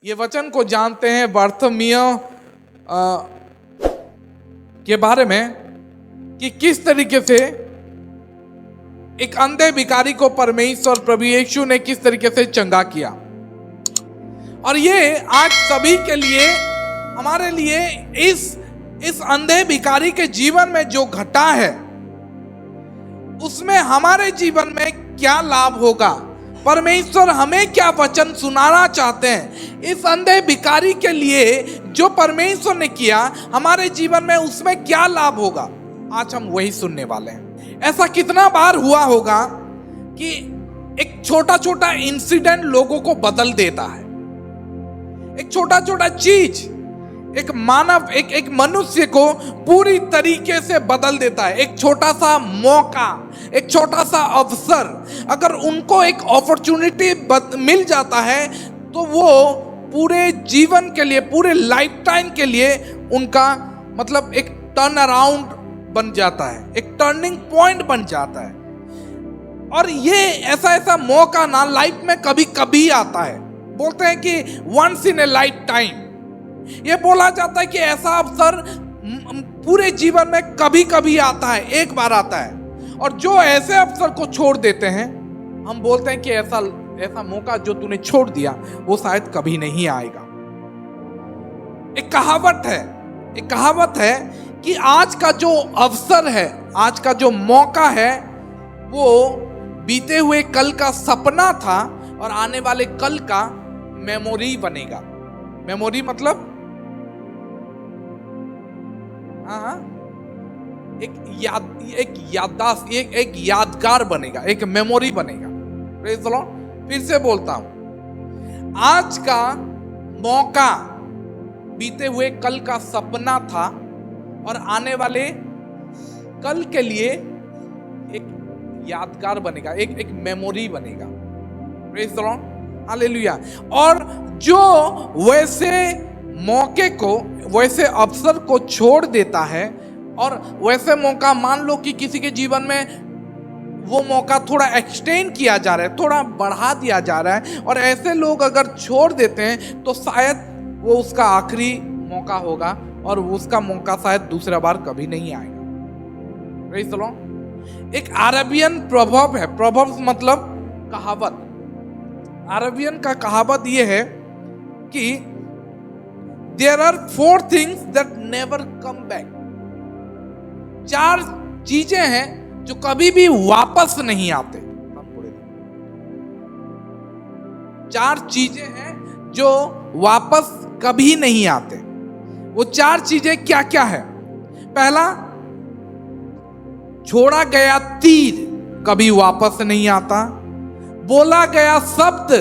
ये वचन को जानते हैं बर्थमियों के बारे में कि किस तरीके से एक अंधे भिखारी को परमेश्वर प्रभु यीशु ने किस तरीके से चंगा किया। और ये आज सभी के लिए, हमारे लिए इस अंधे भिखारी के जीवन में जो घटा है उसमें हमारे जीवन में क्या लाभ होगा, परमेश्वर हमें क्या वचन सुनाना चाहते हैं, इस अंधे भिखारी के लिए जो परमेश्वर ने किया हमारे जीवन में उसमें क्या लाभ होगा, आज हम वही सुनने वाले हैं। ऐसा कितना बार हुआ होगा कि एक छोटा छोटा इंसिडेंट लोगों को बदल देता है। एक छोटा छोटा चीज एक मानव, एक मनुष्य को पूरी तरीके से बदल देता है। एक छोटा सा मौका, एक छोटा सा अवसर, अगर उनको एक अपॉर्चुनिटी मिल जाता है तो वो पूरे जीवन के लिए, पूरे लाइफ टाइम के लिए उनका मतलब एक टर्न अराउंड बन जाता है, एक टर्निंग पॉइंट बन जाता है। और ये ऐसा मौका ना लाइफ में कभी कभी आता है। बोलते हैं कि once in a life time, ये बोला जाता है कि ऐसा अवसर पूरे जीवन में कभी कभी आता है, एक बार आता है। और जो ऐसे अवसर को छोड़ देते हैं, हम बोलते हैं कि ऐसा मौका जो तूने छोड़ दिया वो शायद कभी नहीं आएगा। एक कहावत है कि आज का जो अवसर है, आज का जो मौका है, वो बीते हुए कल का सपना था और आने वाले कल का मेमोरी बनेगा। मेमोरी मतलब एक याददाश्त, एक यादगार बनेगा, एक मेमोरी बनेगा। Praise the Lord. फिर से बोलता हूं, आज का मौका बीते हुए कल का सपना था और आने वाले कल के लिए एक यादगार बनेगा, एक मेमोरी बनेगा। Praise the Lord, hallelujah. और जो वैसे मौके को, वैसे अवसर को छोड़ देता है, और वैसे मौका, मान लो कि किसी के जीवन में वो मौका थोड़ा एक्सटेंड किया जा रहा है, थोड़ा बढ़ा दिया जा रहा है, और ऐसे लोग अगर छोड़ देते हैं तो शायद वो उसका आखिरी मौका होगा और उसका मौका शायद दूसरा बार कभी नहीं आएगा। Praise the Lord. एक अरबियन प्रभाव है, प्रभाव मतलब कहावत। अरबियन का कहावत ये है कि there are 4 things that never come back. 4 चीजें हैं जो कभी भी वापस नहीं आते। 4 चीजें हैं जो वापस कभी नहीं आते। वो 4 चीजें क्या क्या है? पहला, छोड़ा गया तीर कभी वापस नहीं आता। बोला गया शब्द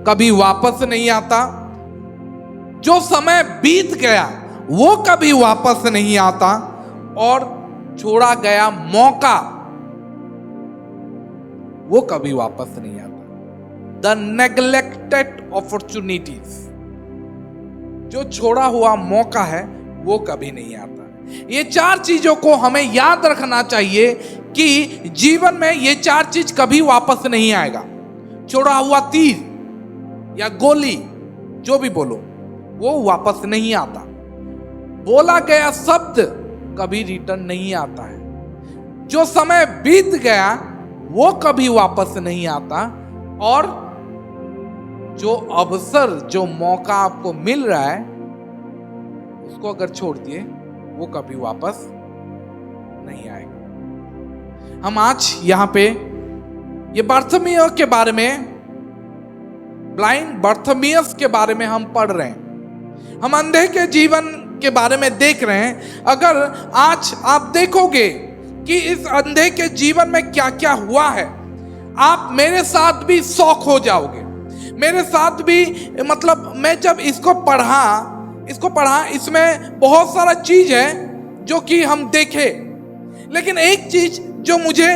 कभी वापस नहीं आता। जो समय बीत गया वो कभी वापस नहीं आता। और छोड़ा गया मौका वो कभी वापस नहीं आता। द नेग्लेक्टेड अपॉर्चुनिटीज, जो छोड़ा हुआ मौका है वो कभी नहीं आता। ये 4 चीजों को हमें याद रखना चाहिए कि जीवन में ये 4 चीज कभी वापस नहीं आएगा। छोड़ा हुआ तीर या गोली, जो भी बोलो, वो वापस नहीं आता। बोला गया शब्द कभी रिटर्न नहीं आता है। जो समय बीत गया वो कभी वापस नहीं आता। और जो अवसर, जो मौका आपको मिल रहा है, उसको अगर छोड़ दिए वो कभी वापस नहीं आएगा। हम आज यहाँ पे ये बर्थमियों के बारे में, ब्लाइंड बर्थमियस के बारे में हम पढ़ रहे हैं। हम अंधे के जीवन के बारे में देख रहे हैं। अगर आज आप देखोगे कि इस अंधे के जीवन में क्या क्या हुआ है, आप मेरे साथ भी शॉक हो जाओगे। मेरे साथ भी, मतलब मैं जब इसको पढ़ा, इसमें बहुत सारा चीज है जो कि हम देखे, लेकिन एक चीज जो मुझे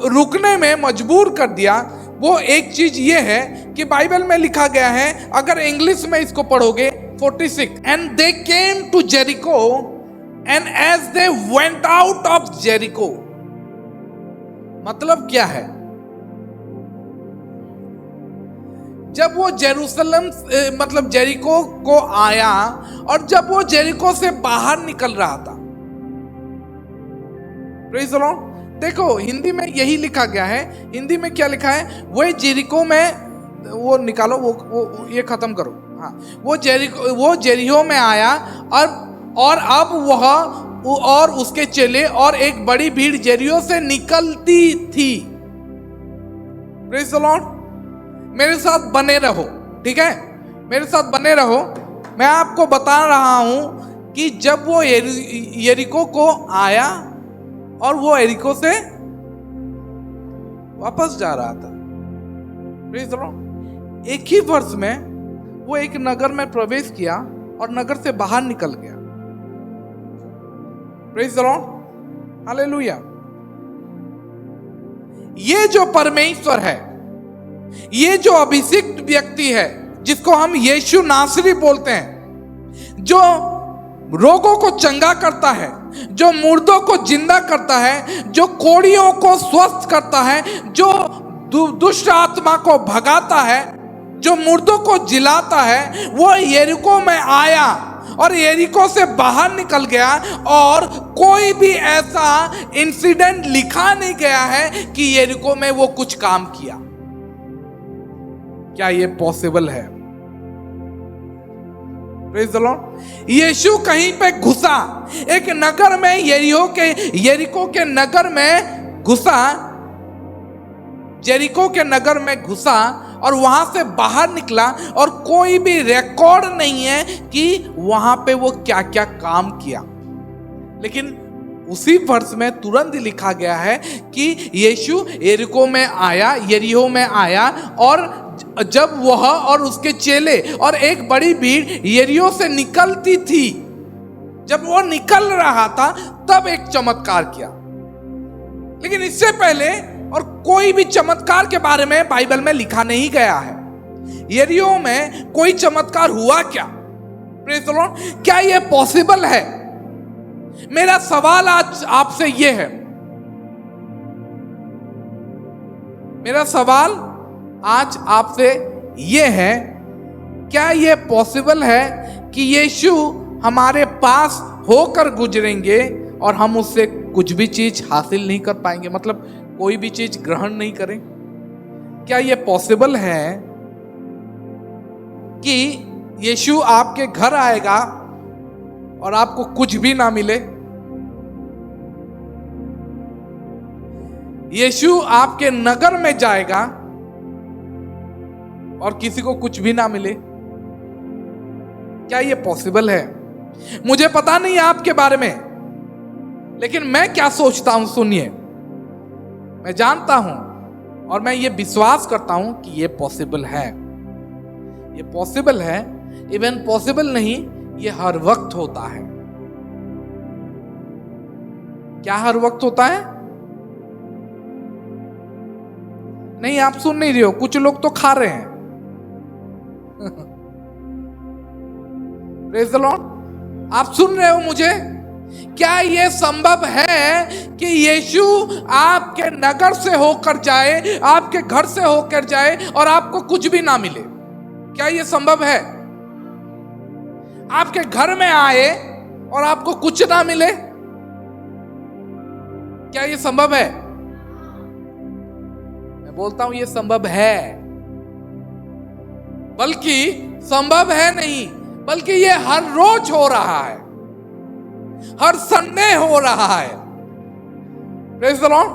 रुकने में मजबूर कर दिया, वो एक चीज ये है कि बाइबल में लिखा गया है, अगर इंग्लिश में इसको पढ़ोगे 46, and they came to Jericho and as they went out of Jericho. मतलब क्या है? जब वो जेरूशलेम मतलब जेरिको को आया और जब वो जेरिको से बाहर निकल रहा था। Praise the Lord. देखो हिंदी में यही लिखा गया है। हिंदी में क्या लिखा है? वही जेरिको में, वो निकालो, वो ये खत्म करो। हाँ, वो जेरिको में आया और अब वह और उसके चेले और एक बड़ी भीड़ जेरियो से निकलती थी। Praise the Lord. मेरे साथ बने रहो, ठीक है? मेरे साथ बने रहो। मैं आपको बता रहा हूं कि जब वो यरीको को आया और वो यरीको से वापस जा रहा था, प्रेज़ द लॉर्ड, एक ही वर्ष में वो एक नगर में प्रवेश किया और नगर से बाहर निकल गया। Praise the Lord, hallelujah. ये जो परमेश्वर है, ये जो अभिषिक्त व्यक्ति है जिसको हम यीशु नासरी बोलते हैं, जो रोगों को चंगा करता है, जो मुर्दों को जिंदा करता है, जो कोढ़ियों को स्वस्थ करता है, जो दुष्ट आत्मा को भगाता है, जो मुर्दों को जिलाता है, वो यरीको में आया और यरीको से बाहर निकल गया। और कोई भी ऐसा इंसिडेंट लिखा नहीं गया है कि यरीको में वो कुछ काम किया। क्या ये पॉसिबल है? Praise the Lord. यीशु कहीं पे घुसा, एक नगर में, यरीको के नगर में घुसा, जेरिको के नगर में घुसा और वहां से बाहर निकला और कोई भी रिकॉर्ड नहीं है कि वहां पे वो क्या क्या काम किया। लेकिन उसी वर्ष में तुरंत लिखा गया है कि यीशु यरीको में आया, यरीहो में आया, और जब वह और उसके चेले और एक बड़ी भीड़ यरीहो से निकलती थी, जब वो निकल रहा था तब एक चमत्कार किया। लेकिन इससे पहले और कोई भी चमत्कार के बारे में बाइबल में लिखा नहीं गया है। यरीहो में कोई चमत्कार हुआ क्या? Praise the Lord. क्या ये पॉसिबल है? मेरा सवाल आज आपसे ये है, मेरा सवाल आज आपसे ये है, क्या ये पॉसिबल है कि यीशु हमारे पास होकर गुजरेंगे और हम उससे कुछ भी चीज हासिल नहीं कर पाएंगे, मतलब कोई भी चीज ग्रहण नहीं करें? क्या ये पॉसिबल है कि यीशु आपके घर आएगा और आपको कुछ भी ना मिले? यीशु आपके नगर में जाएगा और किसी को कुछ भी ना मिले? क्या ये पॉसिबल है? मुझे पता नहीं आपके बारे में, लेकिन मैं क्या सोचता हूं सुनिए। मैं जानता हूं और मैं ये विश्वास करता हूं कि ये पॉसिबल है। ये पॉसिबल है। इवन पॉसिबल नहीं, ये हर वक्त होता है। क्या हर वक्त होता है? नहीं, आप सुन नहीं रहे हो। कुछ लोग तो खा रहे हैं। Praise the Lord. आप सुन रहे हो मुझे? क्या यह संभव है कि यीशु आपके नगर से होकर जाए, आपके घर से होकर जाए और आपको कुछ भी ना मिले? क्या यह संभव है? आपके घर में आए और आपको कुछ ना मिले? क्या यह संभव है? मैं बोलता हूं यह संभव है। बल्कि संभव है नहीं, बल्कि यह हर रोज हो रहा है, हर संडे हो रहा है। Praise the Lord.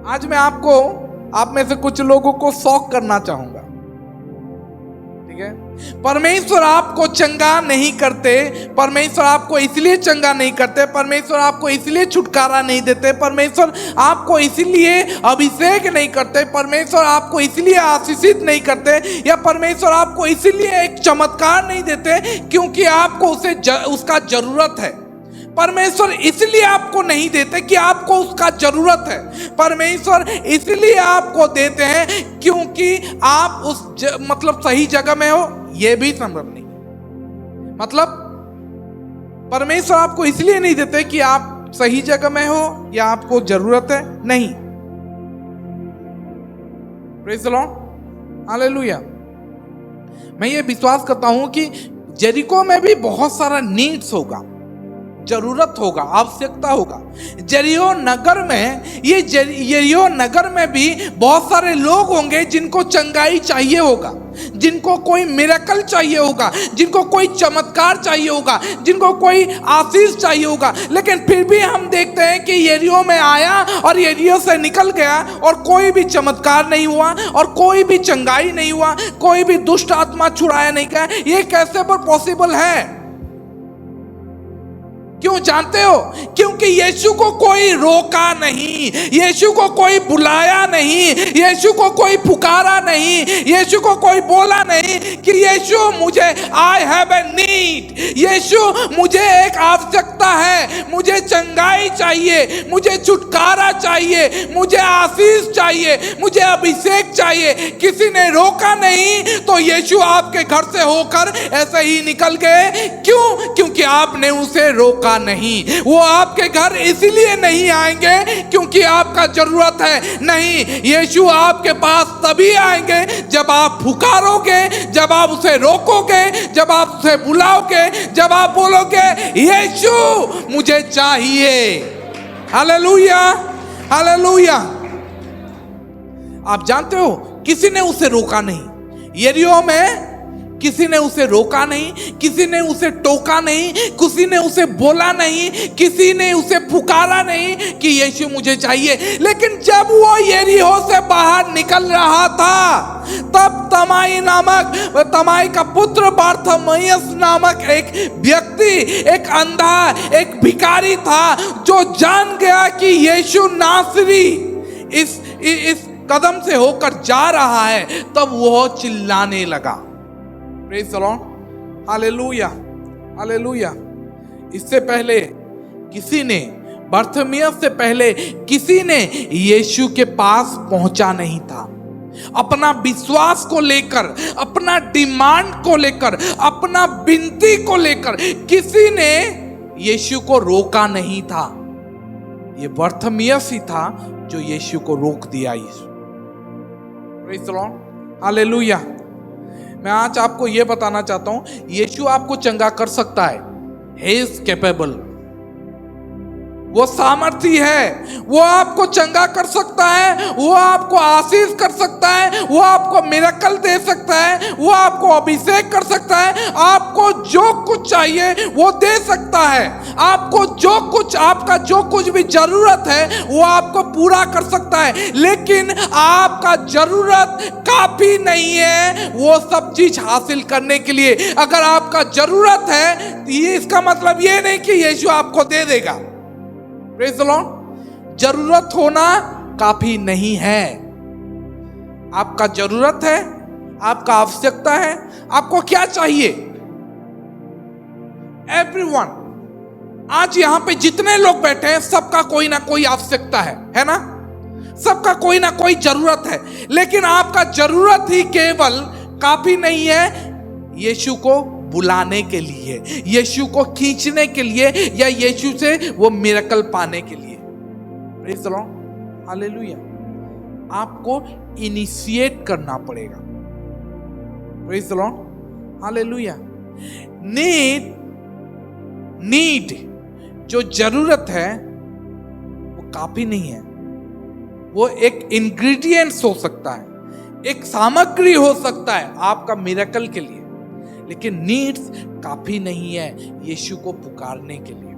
आज मैं आपको, आप में से कुछ लोगों को शॉक करना चाहूंगा, ठीक है? परमेश्वर आपको चंगा नहीं करते। परमेश्वर आपको इसलिए चंगा नहीं करते, परमेश्वर आपको इसलिए छुटकारा नहीं देते, परमेश्वर आपको इसलिए अभिषेक नहीं करते, परमेश्वर आपको इसलिए आशीषित नहीं करते, या परमेश्वर आपको इसलिए एक चमत्कार नहीं देते क्योंकि आपको उसका जरूरत है। परमेश्वर इसलिए आपको नहीं देते कि आपको उसका जरूरत है। परमेश्वर इसलिए आपको देते हैं क्योंकि आप मतलब सही जगह में हो। यह भी संभव नहीं। मतलब परमेश्वर आपको इसलिए नहीं देते कि आप सही जगह में हो या आपको जरूरत है, नहीं। Praise the Lord, hallelujah. मैं ये विश्वास करता हूं कि जेरिको में भी बहुत सारा नीड्स होगा, जरूरत होगा, आवश्यकता होगा। जेरियो नगर में, जेरियो नगर में भी बहुत सारे लोग होंगे जिनको चंगाई चाहिए होगा, जिनको कोई मिरेकल चाहिए होगा, जिनको कोई चमत्कार चाहिए होगा, जिनको कोई आशीष चाहिए होगा। लेकिन फिर भी हम देखते हैं कि यरीहो में आया और यरीहो से निकल गया और कोई भी चमत्कार नहीं हुआ और कोई भी चंगाई नहीं हुआ, कोई भी दुष्ट आत्मा छुड़ाया नहीं गया। ये कैसे पर पॉसिबल है? क्यों जानते हो? क्योंकि यीशु को कोई रोका नहीं, यीशु को कोई बुलाया नहीं, यीशु को कोई पुकारा नहीं, यीशु को कोई बोला नहीं कि यीशु मुझे आई हैव ए नीड, यीशु मुझे एक आवश्यकता है, मुझे चंगाई चाहिए, मुझे छुटकारा चाहिए, मुझे आशीष चाहिए, मुझे अभिषेक चाहिए। किसी ने रोका नहीं तो यीशु आपके घर से होकर ऐसे ही निकल गए। क्यों? क्योंकि आपने उसे रोका नहीं। वो आपके घर इसलिए नहीं आएंगे क्योंकि आपका जरूरत है, नहीं, यीशु आपके पास तभी आएंगे जब आप पुकारोगे, जब आप उसे रोकोगे, जब आप उसे बुलाओगे, जब आप बोलोगे यीशु मुझे चाहिए। Hallelujah, hallelujah. आप जानते हो किसी ने उसे रोका नहीं। यरीहो में किसी ने उसे रोका नहीं, किसी ने उसे टोका नहीं, किसी ने उसे बोला नहीं, किसी ने उसे पुकारा नहीं कि यीशु मुझे चाहिए। लेकिन जब वो यरीहो से बाहर निकल रहा था तब तमाई का पुत्र बारथमेयुस नामक एक व्यक्ति, एक अंधा, एक भिखारी था जो जान गया कि यीशु नासरी इस कदम से होकर जा रहा है। तब वो चिल्लाने लगा। Praise the Lord, hallelujah, hallelujah. इससे पहले किसी ने, बारथमेयुस से पहले किसी ने यीशु के पास पहुंचा नहीं था। अपना विश्वास को लेकर, अपना डिमांड को लेकर, अपना विनती को लेकर किसी ने यीशु को रोका नहीं था। ये बारथमेयुस ही था जो यीशु को रोक दिया। Praise the Lord, hallelujah. मैं आज आपको यह बताना चाहता हूं, यीशु आपको चंगा कर सकता है। He is capable, वो सामर्थी है, वो आपको चंगा कर सकता है, वो आपको आशीष कर सकता है, वो आपको मिरेकल दे सकता है, वो आपको अभिषेक कर सकता है, आपको जो कुछ चाहिए वो दे सकता है, आपको जो कुछ, आपका जो कुछ भी जरूरत है वो आपको पूरा कर सकता है। लेकिन आपका जरूरत काफी नहीं है वो सब चीज हासिल करने के लिए। अगर आपका जरूरत है ये इसका मतलब ये नहीं कि यीशु आपको दे देगा। प्रेज़ द लॉर्ड, जरूरत होना काफी नहीं है। आपका जरूरत है, आपका आवश्यकता है, आपको क्या चाहिए? एवरीवन, आज यहां पे जितने लोग बैठे हैं सबका कोई ना कोई आवश्यकता है ना? सबका कोई ना कोई जरूरत है। लेकिन आपका जरूरत ही केवल काफी नहीं है यीशु को बुलाने के लिए, यीशु को खींचने के लिए, या यीशु से वो मिरेकल पाने के लिए। Praise the Lord, hallelujah. आपको इनिशिएट करना पड़ेगा। Praise the Lord, hallelujah. Need जो जरूरत है वो काफी नहीं है। वो एक इंग्रेडिएंट्स हो सकता है, एक सामग्री हो सकता है आपका मिरेकल के लिए, लेकिन नीड्स काफी नहीं है यीशु को पुकारने के लिए।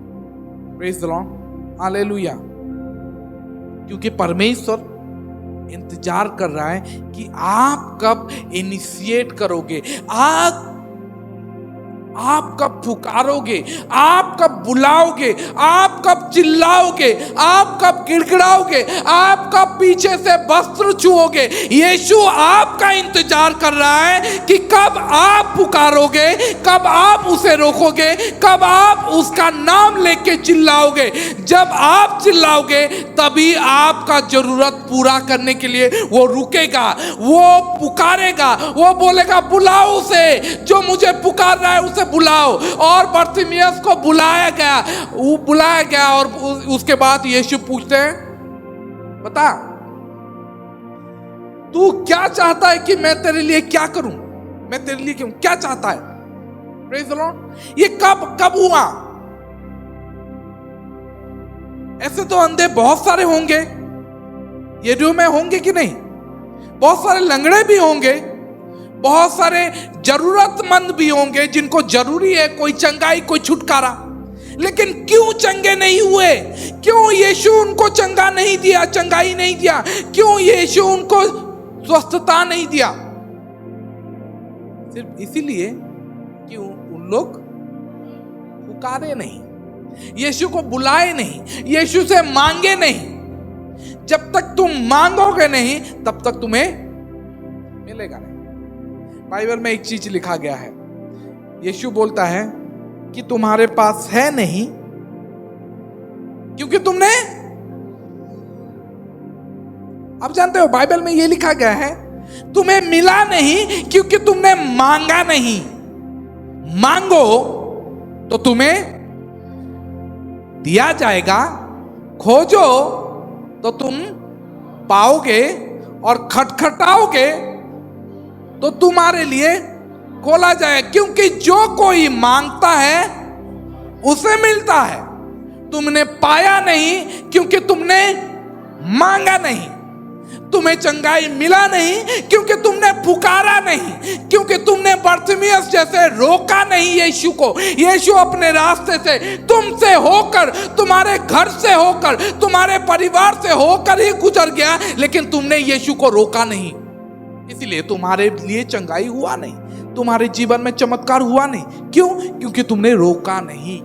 Praise the Lord, hallelujah. क्योंकि परमेश्वर इंतजार कर रहा है कि आप कब इनिशिएट करोगे, आप कब पुकारोगे, आप कब बुलाओगे, आप कब चिल्लाओगे, आप कब गिड़गिड़ाओगे, आप कब पीछे से वस्त्र छुओगे। यीशु आपका इंतजार कर रहा है कि कब आप पुकारोगे, कब आप उसे रोकोगे, कब आप उसका नाम लेके चिल्लाओगे। जब आप चिल्लाओगे तभी आपका जरूरत पूरा करने के लिए वो रुकेगा, वो पुकारेगा, वो बोलेगा बुलाओ उसे, जो मुझे पुकार रहा है उसे बुलाओ। और बारथमेयुस को बुलाया गया और उसके बाद यीशु पूछते हैं, बता तू क्या चाहता है कि मैं तेरे लिए क्या करूं, मैं तेरे लिए क्यों, क्या चाहता है। Praise the Lord. ये कब हुआ? ऐसे तो अंधे बहुत सारे होंगे यीशु में, होंगे कि नहीं? बहुत सारे लंगड़े भी होंगे, बहुत सारे जरूरतमंद भी होंगे जिनको जरूरी है कोई चंगाई, कोई छुटकारा। लेकिन क्यों चंगे नहीं हुए? क्यों यीशु उनको चंगा नहीं दिया, चंगाई नहीं दिया? क्यों यीशु उनको स्वस्थता नहीं दिया? सिर्फ इसीलिए कि उन लोग पुकारे नहीं, यीशु को बुलाए नहीं, यीशु से मांगे नहीं। जब तक तुम मांगोगे नहीं तब तक तुम्हें मिलेगा नहीं। बाइबल में एक चीज लिखा गया है, यीशु बोलता है कि तुम्हारे पास है नहीं क्योंकि तुमने, आप जानते हो बाइबल में यह लिखा गया है, तुम्हें मिला नहीं क्योंकि तुमने मांगा नहीं। मांगो तो तुम्हें दिया जाएगा, खोजो तो तुम पाओगे, और खटखटाओगे तो तुम्हारे लिए खोला जाए। क्योंकि जो कोई मांगता है उसे मिलता है। तुमने पाया नहीं क्योंकि तुमने मांगा नहीं। तुम्हें चंगाई मिला नहीं क्योंकि तुमने पुकारा नहीं, क्योंकि तुमने बरतिमियस जैसे रोका नहीं यीशु को। यीशु अपने रास्ते से, तुमसे होकर, तुम्हारे घर से होकर, तुम्हारे परिवार से होकर ही गुजर गया, लेकिन तुमने यीशु को रोका नहीं। इसलिए तुम्हारे लिए चंगाई हुआ नहीं, तुम्हारे जीवन में चमत्कार हुआ नहीं। क्यों? क्योंकि तुमने रोका नहीं।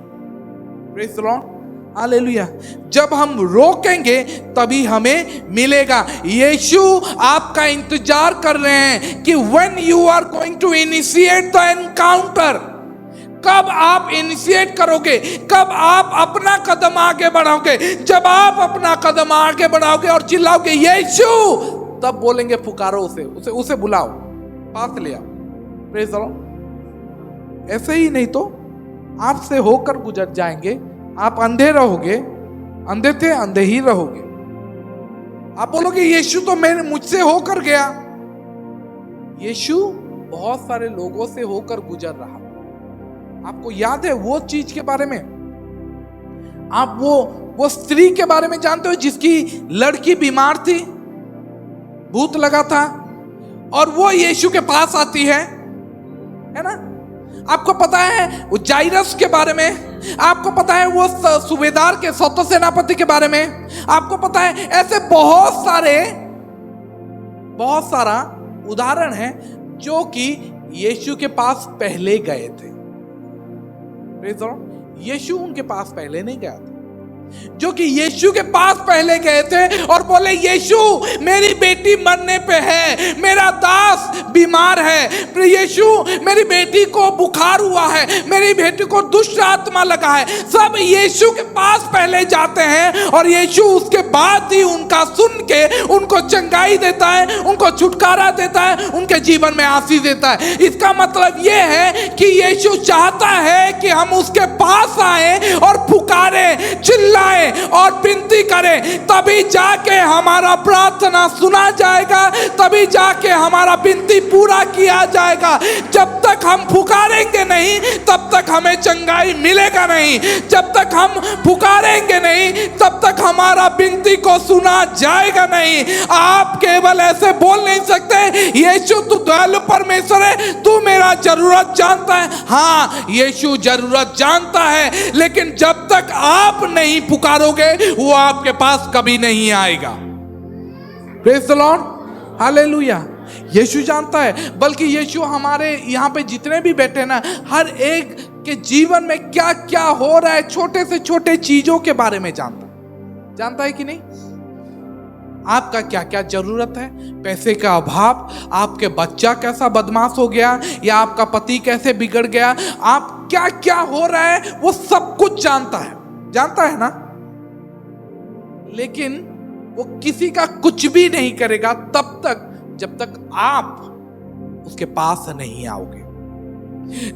Praise the Lord, hallelujah. जब हम रोकेंगे तभी हमें मिलेगा। यीशु आपका इंतजार कर रहे हैं कि when you are going to initiate the encounter, कब आप इनिशिएट करोगे, कब आप अपना कदम आगे बढ़ाओगे। जब आप अपना कदम आगे बढ़ाओगे और चिल्लाओगे यीशु, तब बोलेंगे पुकारो उसे बुलाओ, पास ले आओ। Praise the Lord. ऐसे ही नहीं तो आपसे होकर गुजर जाएंगे। आप अंधे रहोगे, अंधे थे अंधे ही रहोगे। आप बोलोगे यीशु तो मुझसे होकर गया। यीशु बहुत सारे लोगों से होकर गुजर रहा। आपको याद है वो चीज के बारे में? आप वो स्त्री के बारे में जानते हो जिसकी लड़की बीमार थी, भूत लगा था, और वो यीशु के पास आती है ना? आपको पता है वो जाइरस के बारे में, आपको पता है वो सूबेदार के सौतो सेनापति के बारे में, आपको पता है ऐसे बहुत सारा उदाहरण है जो कि यीशु के पास पहले गए थे। यीशु उनके पास पहले नहीं गया था, जो कि यीशु के पास पहले गए थे और बोले यीशु मेरी बेटी मरने पे है, मेरा दास बीमार है, यीशु मेरी बेटी को बुखार हुआ है, मेरी बेटी को दुष्ट आत्मा लगा है। सब यीशु के पास पहले जाते हैं और यीशु उसके बाद ही उनका सुन के उनको चंगाई देता है, उनको छुटकारा देता है, उनके जीवन में आशीष देता है। इसका मतलब यह है कि यीशु चाहता है कि हम उसके पास आए और पुकारे, चिल्लाए और विनती करें, तभी जाके हमारा प्रार्थना सुना जाएगा, तभी जाके हमारा विनती पूरा किया जाएगा। जब तक हम पुकारेंगे नहीं तब तक हमें चंगाई मिलेगा नहीं। जब तक हम पुकारेंगे नहीं तब तक हमारा विनती को सुना जाएगा नहीं। आप केवल ऐसे बोल नहीं सकते यीशु तू दयालु परमेश्वर है, तू मेरा जरूरत जानता है। हाँ, यीशु जरूरत जानता है, लेकिन जब तक आप नहीं पुकारोगे वो आपके पास कभी नहीं आएगा। Praise the Lord, hallelujah. Yeshu जानता है, बल्कि यीशु हमारे यहाँ पे जितने भी बैठे ना, हर एक के जीवन में क्या क्या हो रहा है, छोटे से छोटे चीजों के बारे में जानता है कि नहीं? आपका क्या क्या जरूरत है, पैसे का अभाव, आपके बच्चा कैसा बदमाश हो गया, या आपका पति कैसे बिगड़ गया, आप क्या क्या हो रहा है, वो सब कुछ जानता है ना? लेकिन वो किसी का कुछ भी नहीं करेगा तब तक जब तक आप उसके पास नहीं आओगे,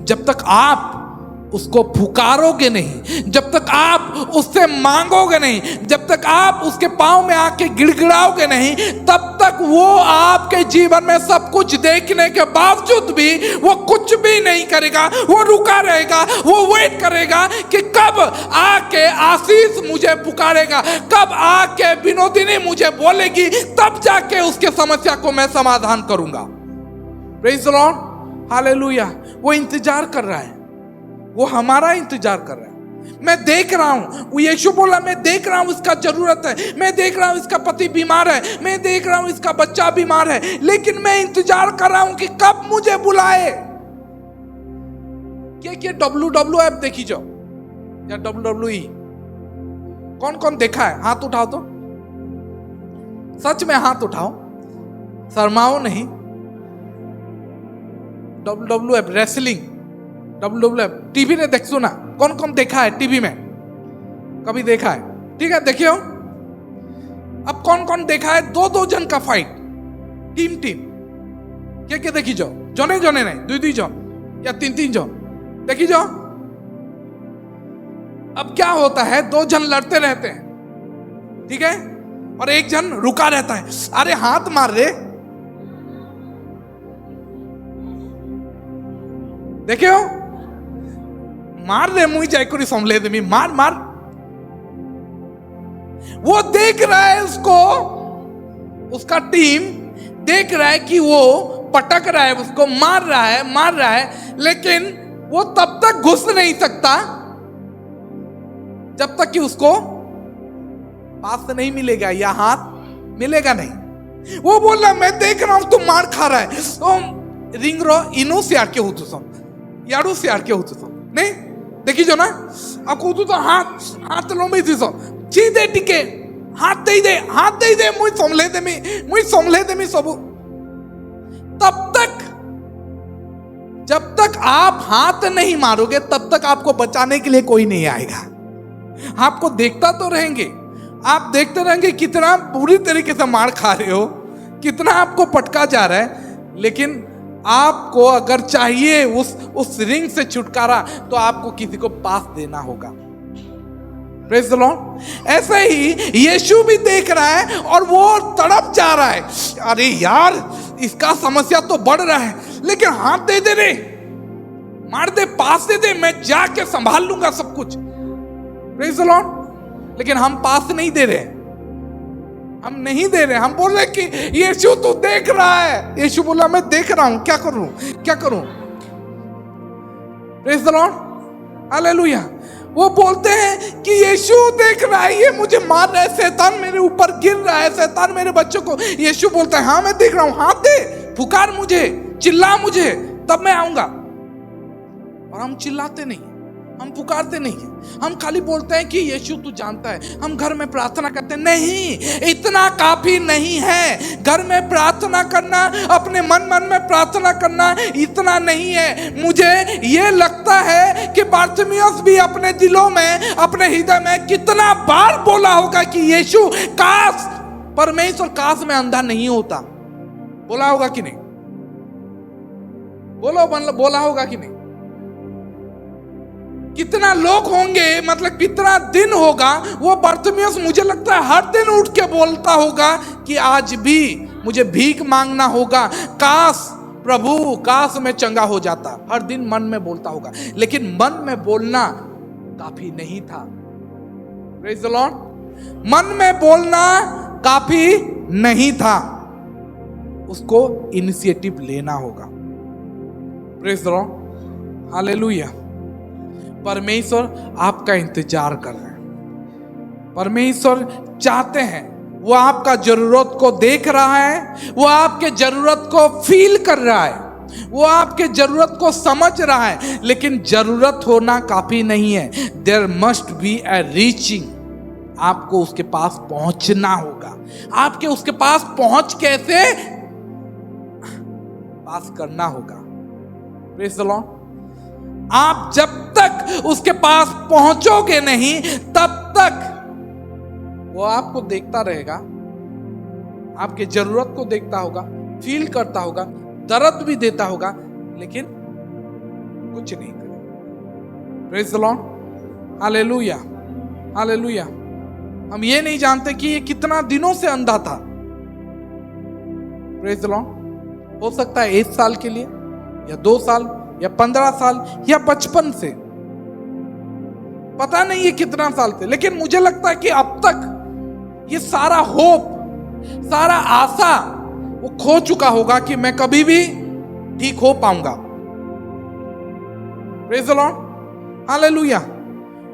जब तक आप उसको पुकारोगे नहीं, जब तक आप उससे मांगोगे नहीं, जब तक आप उसके पांव में आके गिड़गिड़ाओगे नहीं, तब तक वो आपके जीवन में सब कुछ देखने के बावजूद भी वो कुछ भी नहीं करेगा। वो रुका रहेगा, वो वेट करेगा कि कब आके आशीष मुझे पुकारेगा, कब आके विनोदिनी मुझे बोलेगी, तब जाके उसके समस्या को मैं समाधान करूंगा। Praise the Lord, hallelujah. वो इंतजार कर रहा है, वो हमारा इंतजार कर रहा है। मैं देख रहा हूं, वो यीशु बोला, मैं देख रहा हूं इसका जरूरत है, मैं देख रहा हूं इसका पति बीमार है, मैं देख रहा हूं इसका बच्चा बीमार है, लेकिन मैं इंतजार कर रहा हूं कि कब मुझे बुलाए। क्या WWF देखी जाओ या WWE, कौन कौन देखा है? हाथ उठाओ तो, सच में हाथ उठाओ, शर्माओ नहीं। WWF रेसलिंग, WWF टीवी ने देख सुना, कौन कौन देखा है टीवी में? कभी देखा है? ठीक है, देखियो। अब कौन कौन देखा है 2-2 जन का फाइट, टीम क्या देखी जाओ, जने जने नहीं, 2-2 जन या 3-3 जन देखी जाओ। अब क्या होता है, 2 जन लड़ते रहते हैं, ठीक है, और एक जन रुका रहता है, अरे हाथ मार रे, देखियो, मार दे मुझे जाए करी संभले दे, मार मार। वो देख रहा है उसको, उसका टीम देख रहा है कि वो पटक रहा है, उसको मार रहा है, लेकिन वो तब तक घुस नहीं सकता जब तक कि उसको पास नहीं मिलेगा या हाथ मिलेगा नहीं। वो बोल रहा मैं देख रहा हूं तुम मार खा रहा है, तो रिंग रो इनो से आके हो तू सब, यारू से आके हो तू सब नहीं देखी जो ना, अब कूदू तो हाथ लो में थी सब सीधे टिके, हाथ दे दे मुझ समले दे मी सब। तब तक जब तक आप हाथ नहीं मारोगे, तब तक आपको बचाने के लिए कोई नहीं आएगा। आपको देखता तो रहेंगे, आप देखते रहेंगे कितना बुरी तरीके से मार खा रहे हो, कितना आपको पटका जा रहा है, लेकिन आपको अगर चाहिए उस रिंग से छुटकारा, तो आपको किसी को पास देना होगा। Praise the Lord. ऐसे ही यीशु भी देख रहा है और वो तड़प जा रहा है, अरे यार इसका समस्या तो बढ़ रहा है, लेकिन हाथ दे दे रे, मार दे, पास दे दे, मैं जाके संभाल लूंगा सब कुछ। Praise the Lord. लेकिन हम पास नहीं दे रहे, हम नहीं दे रहे, हम बोल रहे कि यीशु तू देख रहा है। यीशु बोला मैं देख रहा हूं, क्या करूं। Praise the Lord, hallelujah. वो बोलते हैं कि यीशु देख रहा है, ये मुझे मार रहा है, शैतान मेरे ऊपर गिर रहा है, शैतान मेरे बच्चों को। यीशु बोलता है हाँ मैं देख रहा हूं, हाथ दे, पुकार मुझे, चिल्ला मुझे, तब मैं आऊंगा। और हम चिल्लाते नहीं, हम पुकारते नहीं, हम खाली बोलते हैं कि यीशु तू जानता है। हम घर में प्रार्थना करते नहीं, इतना काफी नहीं है। घर में प्रार्थना करना, अपने मन में प्रार्थना करना इतना नहीं है। मुझे ये लगता है कि बारतिमेउस भी अपने दिलों में, अपने हृदय में कितना बार बोला होगा कि यीशु काश परमेश्वर, काश में अंधा नहीं होता। बोला होगा कि नहीं? बोला होगा कि नहीं? कितना लोग होंगे, मतलब कितना दिन होगा, वो बारतिमेउस मुझे लगता है हर दिन उठ के बोलता होगा कि आज भी मुझे भीख मांगना होगा, काश प्रभु, काश मैं चंगा हो जाता। हर दिन मन में बोलता होगा, लेकिन मन में बोलना काफी नहीं था। Praise the Lord. मन में बोलना काफी नहीं था, उसको इनिशिएटिव लेना होगा। Praise the Lord, hallelujah. परमेश्वर आपका इंतजार कर रहे हैं। परमेश्वर चाहते हैं, वो आपका जरूरत को देख रहा है, वो आपके जरूरत को फील कर रहा है, वो आपके जरूरत को समझ रहा है, लेकिन जरूरत होना काफी नहीं है। There must be a reaching. आपको उसके पास पहुंचना होगा। आपके उसके पास पहुंच कैसे पास करना होगा। Praise the Lord. आप जब तक उसके पास पहुंचोगे नहीं, तब तक वो आपको देखता रहेगा, आपके जरूरत को देखता होगा, फील करता होगा, दर्द भी देता होगा, लेकिन कुछ नहीं करेगा। Praise the Lord, hallelujah, hallelujah. हम ये नहीं जानते कि ये कितना दिनों से अंधा था। Praise the Lord. हो सकता है 1 साल के लिए या 2 साल या 15 साल या 55 से, पता नहीं ये कितना साल से, लेकिन मुझे लगता है कि अब तक ये सारा होप, सारा आशा वो खो चुका होगा कि मैं कभी भी ठीक हो पाऊंगा। Praise the Lord, hallelujah.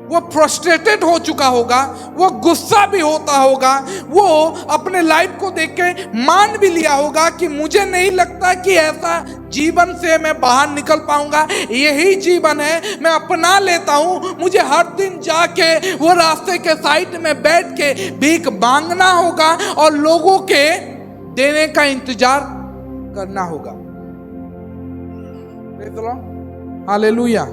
वो फ्रस्ट्रेटेड हो चुका होगा, वो गुस्सा भी होता होगा, वो अपने लाइफ को देख के मान भी लिया होगा कि मुझे नहीं लगता कि ऐसा जीवन से मैं बाहर निकल पाऊंगा, यही जीवन है, मैं अपना लेता हूं। मुझे हर दिन जाके वो रास्ते के साइड में बैठ के भीख मांगना होगा और लोगों के देने का इंतजार करना होगा। हालेलुया।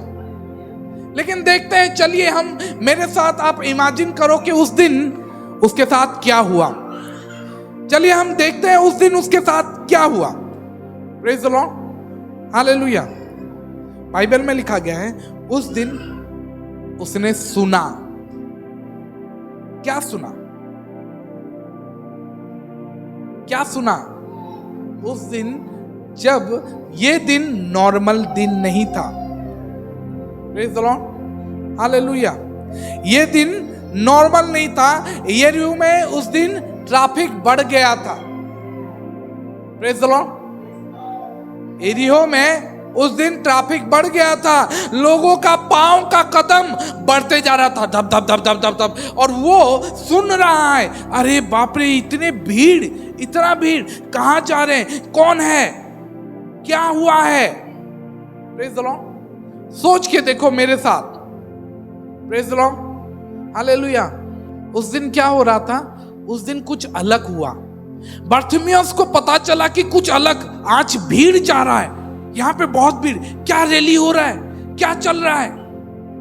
लेकिन देखते हैं, चलिए हम मेरे साथ आप इमेजिन करो कि उस दिन उसके साथ क्या हुआ। चलिए हम देखते हैं उस दिन उसके साथ क्या हुआ। Praise the Lord, hallelujah. Bible में लिखा गया है, उस दिन उसने सुना। क्या सुना? क्या सुना? उस दिन, जब ये दिन नॉर्मल दिन नहीं था। Praise the Lord, hallelujah. ये दिन नॉर्मल नहीं था। यरीहो में उस दिन ट्रैफिक बढ़ गया था। प्रेज द लॉर्ड, यरीहो में उस दिन ट्रैफिक बढ़ गया था। लोगों का पांव का कदम बढ़ते जा रहा था, धप धप धप धप धप धप। और वो सुन रहा है, अरे बाप रे, इतने भीड़, इतना भीड़, कहां जा रहे हैं, कौन है, क्या हुआ है। प्रेज द लॉर्ड, सोच के देखो मेरे साथ। Praise the Lord, hallelujah. उस दिन क्या हो रहा था? उस दिन कुछ अलग हुआ। बर्थमियस को पता चला कि कुछ अलग, आज भीड़ जा रहा है, यहां पे बहुत भीड़, क्या रैली हो रहा है, क्या चल रहा है।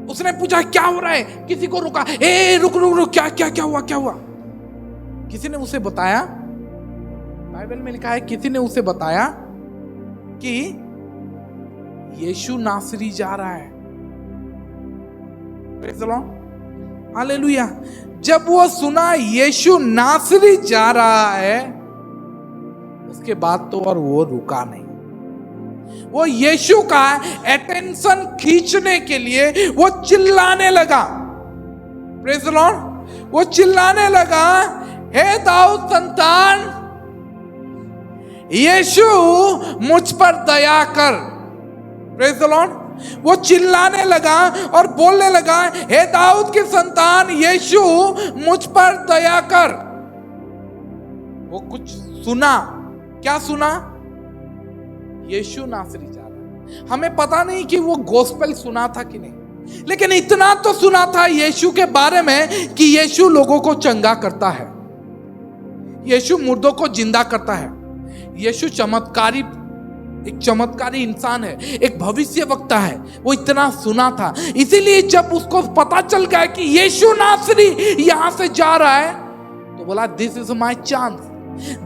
उसने पूछा क्या हो रहा है, किसी को रुका, ए रुक रुक रुक, क्या क्या क्या हुआ, क्या हुआ। किसी ने उसे बताया, बाइबल में लिखा है, किसी ने उसे बताया कि यीशु नासरी जा रहा है। Praise the Lord, hallelujah. जब वो सुना यीशु नासरी जा रहा है, उसके बाद तो और वो रुका नहीं। वो यीशु का अटेंशन खींचने के लिए वो चिल्लाने लगा। प्रेज द लॉर्ड, वो चिल्लाने लगा, हे दाऊद संतान, यीशु मुझ पर दया कर। प्रेज द लॉर्ड, वो चिल्लाने लगा और बोलने लगा, हे दाऊद की संतान यीशु मुझ पर दया कर। वो कुछ सुना। क्या सुना? यीशु नासरी जा रहा है। हमें पता नहीं कि वो गॉस्पेल सुना था कि नहीं, लेकिन इतना तो सुना था यीशु के बारे में कि यीशु लोगों को चंगा करता है, यीशु मुर्दों को जिंदा करता है, यीशु एक चमत्कारी इंसान है, एक भविष्य वक्ता है। वो इतना सुना था, इसीलिए जब उसको पता चल गया कि यीशु नासरी यहां से जा रहा है, तो बोला, this is my chance,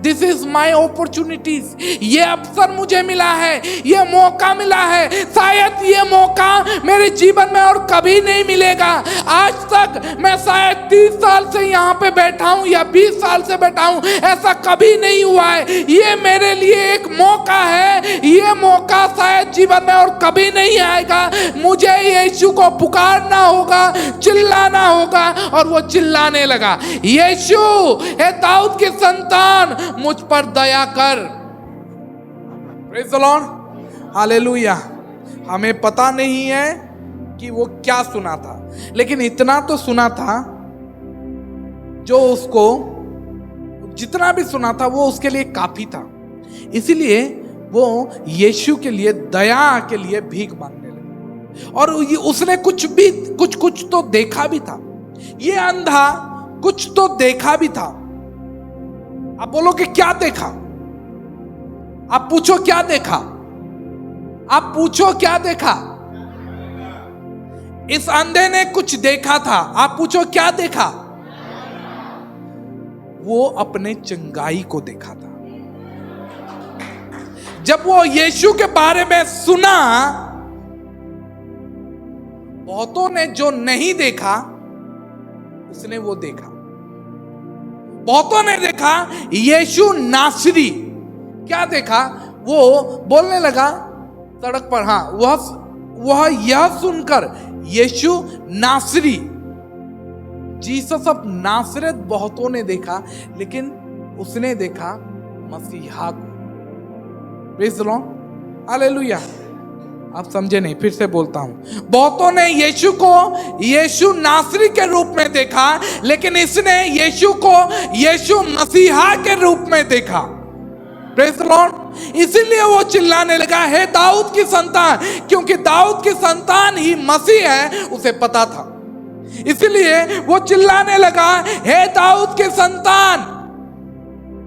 this is my opportunities. ये अवसर मुझे मिला है, ये मौका मिला है, शायद ये मौका मेरे जीवन में और कभी नहीं मिलेगा। आज तक मैं शायद 30 साल से यहाँ पे बैठा हूँ या 20 साल से बैठा हूँ, ऐसा कभी नहीं हुआ है। ये मेरे लिए एक मौका है, ये मौका शायद जीवन में और कभी नहीं आएगा। मुझे यीशु को पुकारना होगा, चिल्लाना होगा। और वो चिल्लाने लगा, यीशु हे दाऊद की संतान मुझ पर दया कर। Praise the Lord, hallelujah. हमें पता नहीं है कि वो क्या सुना था, लेकिन इतना तो सुना था, जो उसको जितना भी सुना था वो उसके लिए काफी था। इसीलिए वो यीशु के लिए, दया के लिए भीख मांगने लगे। और उसने कुछ तो देखा भी था। ये अंधा कुछ तो देखा भी था। आप बोलोगे क्या देखा? आप पूछो क्या देखा? आप पूछो क्या देखा? इस अंधे ने कुछ देखा था। आप पूछो क्या देखा? वो अपने चंगाई को देखा था। जब वो यीशु के बारे में सुना, बहुतों ने जो नहीं देखा उसने वो देखा। बहुतों ने देखा यीशु नासरी। क्या देखा? वो बोलने लगा सड़क पर, हाँ, वह यह सुनकर यीशु नासरी, जीसस ऑफ नासरत बहुतों ने देखा, लेकिन उसने देखा मसीहा को। Praise the Lord, hallelujah. आप समझे नहीं, फिर से बोलता हूं। बहुतों ने यीशु को यीशु नासरी के रूप में देखा, लेकिन इसने यीशु को यीशु मसीहा के रूप में देखा। Praise the Lord. इसीलिए वो चिल्लाने लगा, हे दाऊद की संतान, क्योंकि दाऊद की संतान ही मसीह है, उसे पता था। इसलिए वो चिल्लाने लगा, हे दाऊद की संतान,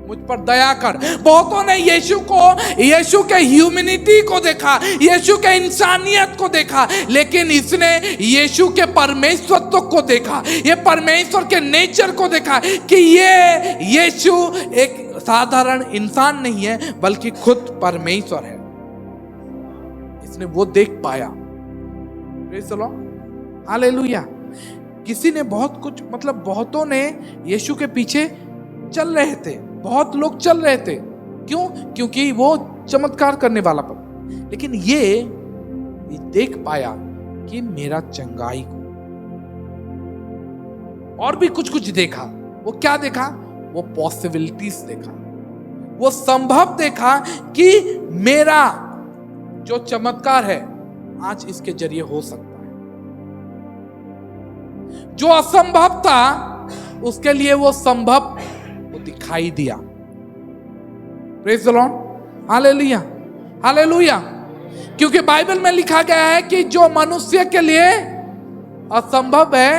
मुझ पर दया कर। बहुतों ने यीशु के ह्यूमैनिटी को देखा, यीशु के इंसानियत को देखा, लेकिन इसने यीशु के परमेश्वरत्व को देखा, ये परमेश्वर के नेचर को देखा कि ये यीशु एक साधारण इंसान नहीं है, बल्कि खुद परमेश्वर है। इसने वो देख पाया। Praise the Lord, hallelujah. किसी ने बहुत कुछ, मतलब बहुतों ने यीशु के पीछे चल रहे थे, बहुत लोग चल रहे थे। क्यों? क्योंकि वो चमत्कार करने वाला पर, लेकिन ये देख पाया कि मेरा चंगाई को, और भी कुछ कुछ देखा। वो क्या देखा? वो पॉसिबिलिटीज देखा, वो संभव देखा कि मेरा जो चमत्कार है आज इसके जरिए हो सकता है। जो असंभव था उसके लिए वो संभव वो दिखाई दिया। Praise the Lord, hallelujah, hallelujah. क्योंकि बाइबल में लिखा गया है कि जो मनुष्य के लिए असंभव है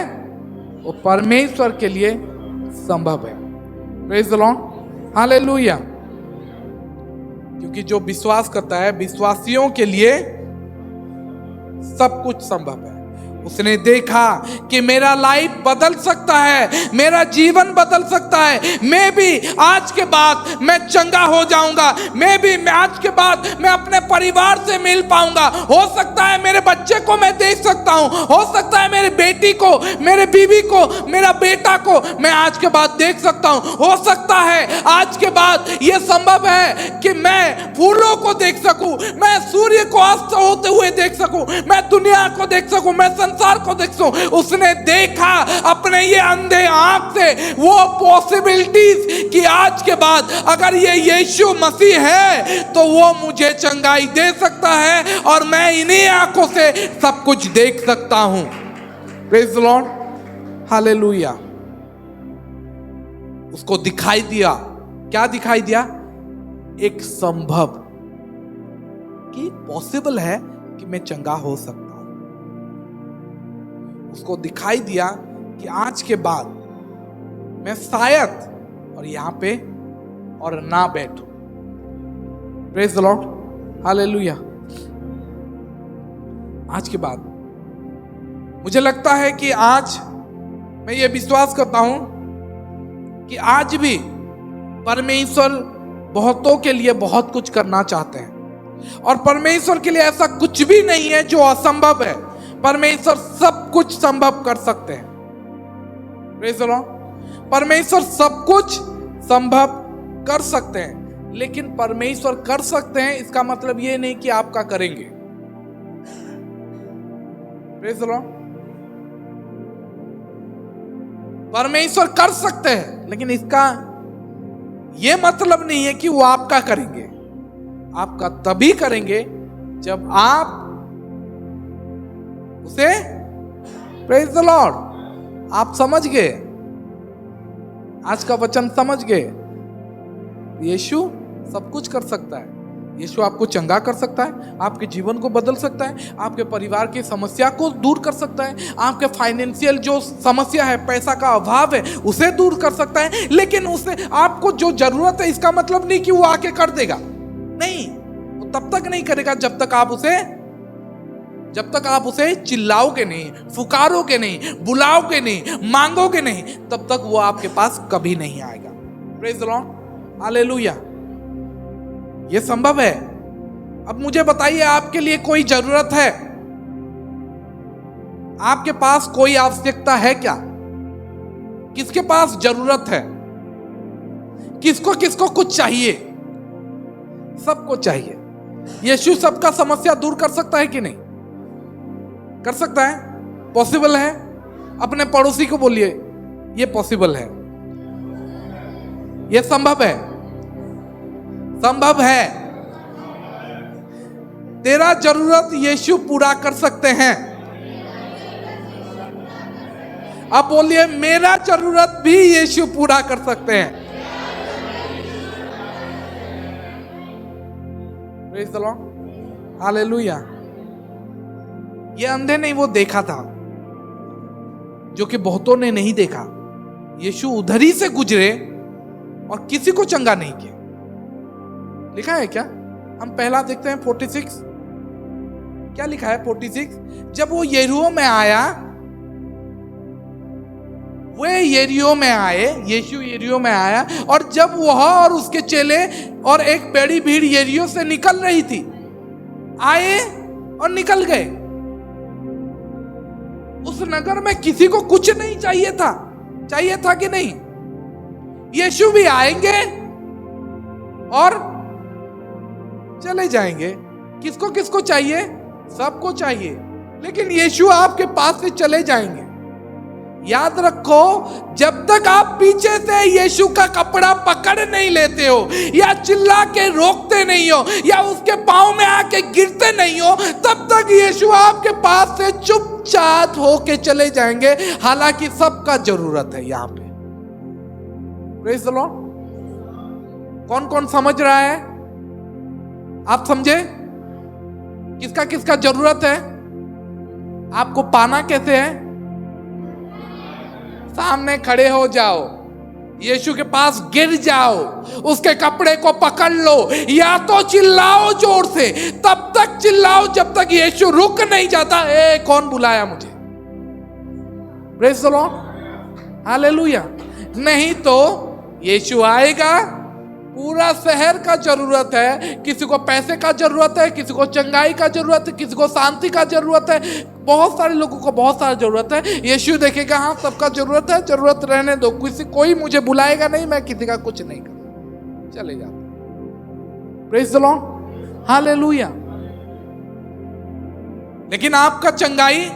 वो परमेश्वर के लिए संभव है। Praise the Lord, hallelujah. क्योंकि जो विश्वास करता है, विश्वासियों के लिए सब कुछ संभव है। उसने देखा कि मेरा लाइफ बदल सकता है, मेरा जीवन बदल सकता है। मैं भी आज के बाद मैं चंगा हो जाऊंगा, मैं आज के बाद मैं अपने परिवार से मिल पाऊंगा। हो सकता है मेरे बच्चे को मैं देख सकता हूं, हो सकता है मेरे बेटी को, मेरे बीवी को, मेरा बेटा को मैं आज के बाद देख सकता हूं। हो सकता है आज के बाद यह संभव है कि मैं फूलों को देख सकूं, मैं सूर्य को अस्त होते हुए देख सकूं, मैं दुनिया को देख सकूं, मैं संसार को देख सकूं। उसने देखा अपने ये अंधे आंख से वो पॉसिबिलिटीज कि आज के बाद अगर ये यीशु मसीह है तो वो मुझे चंगाई दे सकता है और मैं इन्हीं आंखों से सब कुछ देख सकता हूं। Praise the Lord, hallelujah. उसको दिखाई दिया, क्या दिखाई दिया? एक संभव कि पॉसिबल है कि मैं चंगा हो सकता हूं। उसको दिखाई दिया कि आज के बाद मैं शायद और यहां पे और ना बैठूं। Praise the Lord, hallelujah. आज के बाद मुझे लगता है कि आज मैं ये विश्वास करता हूं कि आज भी परमेश्वर बहुतों के लिए बहुत कुछ करना चाहते हैं, और परमेश्वर के लिए ऐसा कुछ भी नहीं है जो असंभव है। परमेश्वर सब कुछ संभव कर सकते हैं। प्रेज़ द लॉर्ड, परमेश्वर सब कुछ संभव कर सकते हैं, लेकिन परमेश्वर कर सकते हैं इसका मतलब ये नहीं कि आपका करेंगे। प्रेज़ द लॉर्ड, परमेश्वर कर सकते हैं, लेकिन इसका ये मतलब नहीं है कि वो आपका करेंगे। आपका तभी करेंगे जब आप उसे, प्रेज़ द लॉर्ड, आप समझ गए, आज का वचन समझ गए। यीशु सब कुछ कर सकता है। यीशु आपको चंगा कर सकता है, आपके जीवन को बदल सकता है, आपके परिवार की समस्या को दूर कर सकता है, आपके फाइनेंशियल जो समस्या है, पैसा का अभाव है, उसे दूर कर सकता है। लेकिन उसे आपको जो जरूरत है इसका मतलब नहीं कि वो आके कर देगा। नहीं, वो तब तक नहीं करेगा जब तक आप उसे चिल्लाओगे नहीं, फुकारोगे नहीं, बुलाओगे नहीं, मांगोगे नहीं, तब तक वो आपके पास कभी नहीं आएगा। Praise the Lord, hallelujah. ये संभव है। अब मुझे बताइए, आपके लिए कोई जरूरत है? आपके पास कोई आवश्यकता है क्या? किसके पास जरूरत है? किसको किसको कुछ चाहिए? सबको चाहिए। यीशु सबका समस्या दूर कर सकता है कि नहीं? कर सकता है? पॉसिबल है? अपने पड़ोसी को बोलिए, ये पॉसिबल है, ये संभव है, संभव है। तेरा जरूरत यीशु पूरा कर सकते हैं। अब बोलिए, मेरा जरूरत भी यीशु पूरा कर सकते हैं। Praise the Lord, hallelujah. ये अंधे ने वो देखा था जो कि बहुतों ने नहीं देखा। यीशु उधर ही से गुजरे और किसी को चंगा नहीं किया। लिखा है क्या? हम पहला देखते हैं 46। क्या लिखा है 46? जब वो यरीहो में आया, वे यरीहो में आए, यीशु यरीहो में आया, और जब वह और उसके चेले और एक बड़ी भीड़ यरीहो से निकल रही थी, आए और निकल गए। उस नगर में किसी को कुछ नहीं चाहिए था। चाहिए था कि नहीं? यीशु भी आएंगे और चले जाएंगे। किसको किसको चाहिए? सबको चाहिए। लेकिन यीशु आपके पास से चले जाएंगे। याद रखो, जब तक आप पीछे से यीशु का कपड़ा पकड़ नहीं लेते हो, या चिल्ला के रोकते नहीं हो, या उसके पांव में आके गिरते नहीं हो, तब तक यीशु आपके पास से चुपचाप होके चले जाएंगे। हालांकि सबका जरूरत है यहां पे। Praise the Lord. कौन कौन समझ रहा है? आप समझे किसका किसका जरूरत है? आपको पाना कैसे है? सामने खड़े हो जाओ, यीशु के पास गिर जाओ, उसके कपड़े को पकड़ लो, या तो चिल्लाओ जोर से, तब तक चिल्लाओ जब तक यीशु रुक नहीं जाता। ए, कौन बुलाया मुझे? Praise the Lord, hallelujah. नहीं तो यीशु आएगा, पूरा शहर का जरूरत है, किसी को पैसे का जरूरत है, किसी को चंगाई का जरूरत है, किसी को शांति का जरूरत है, बहुत सारे लोगों को बहुत सारी जरूरत है। यीशु देखेगा, हाँ सबका जरूरत है, जरूरत रहने दो, कोई मुझे बुलाएगा नहीं, मैं किसी का कुछ नहीं करूंगा, चले जाओ। Praise the Lord, hallelujah. लेकिन आपका चंगाई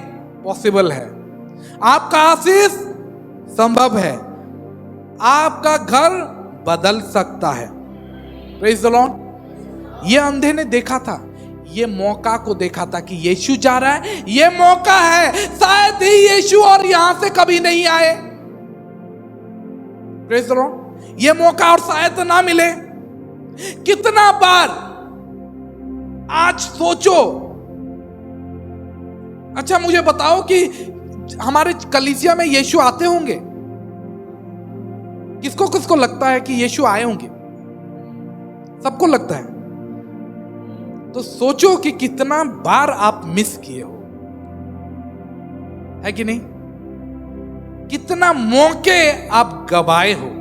पॉसिबल है, आपका आशीष संभव है, आपका घर बदल सकता है। Praise the Lord. ये अंधे ने देखा था, ये मौका को देखा था कि यीशु जा रहा है, ये मौका है, शायद ही यीशु और यहां से कभी नहीं आए। Praise the Lord. ये मौका और शायद ना मिले। कितना बार आज सोचो। अच्छा मुझे बताओ कि हमारे कलीसिया में यीशु आते होंगे? किसको किसको लगता है कि यीशु आए होंगे? सबको लगता है। तो सोचो कि कितना बार आप मिस किए हो, है कि नहीं? कितना मौके आप गवाए हो।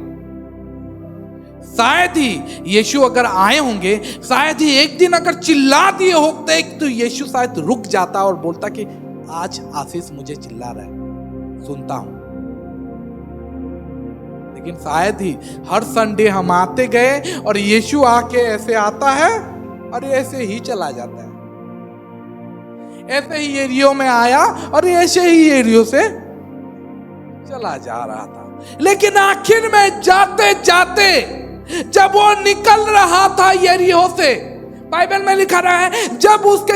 शायद ही यीशु अगर आए होंगे, शायद ही एक दिन अगर चिल्ला दिए होते तो यीशु शायद रुक जाता और बोलता कि आज आशीष मुझे चिल्ला रहा है, सुनता हूं। लेकिन शायद ही हर संडे हम आते गए और यीशु आके ऐसे आता है और ऐसे ही चला जाता है। ऐसे ही यरीहो में आया और ऐसे ही यरीहो से चला जा रहा था। लेकिन आखिर में जाते जाते जब वो निकल रहा था यरीहो से, बाइबल में लिखा रहा है, जब उसके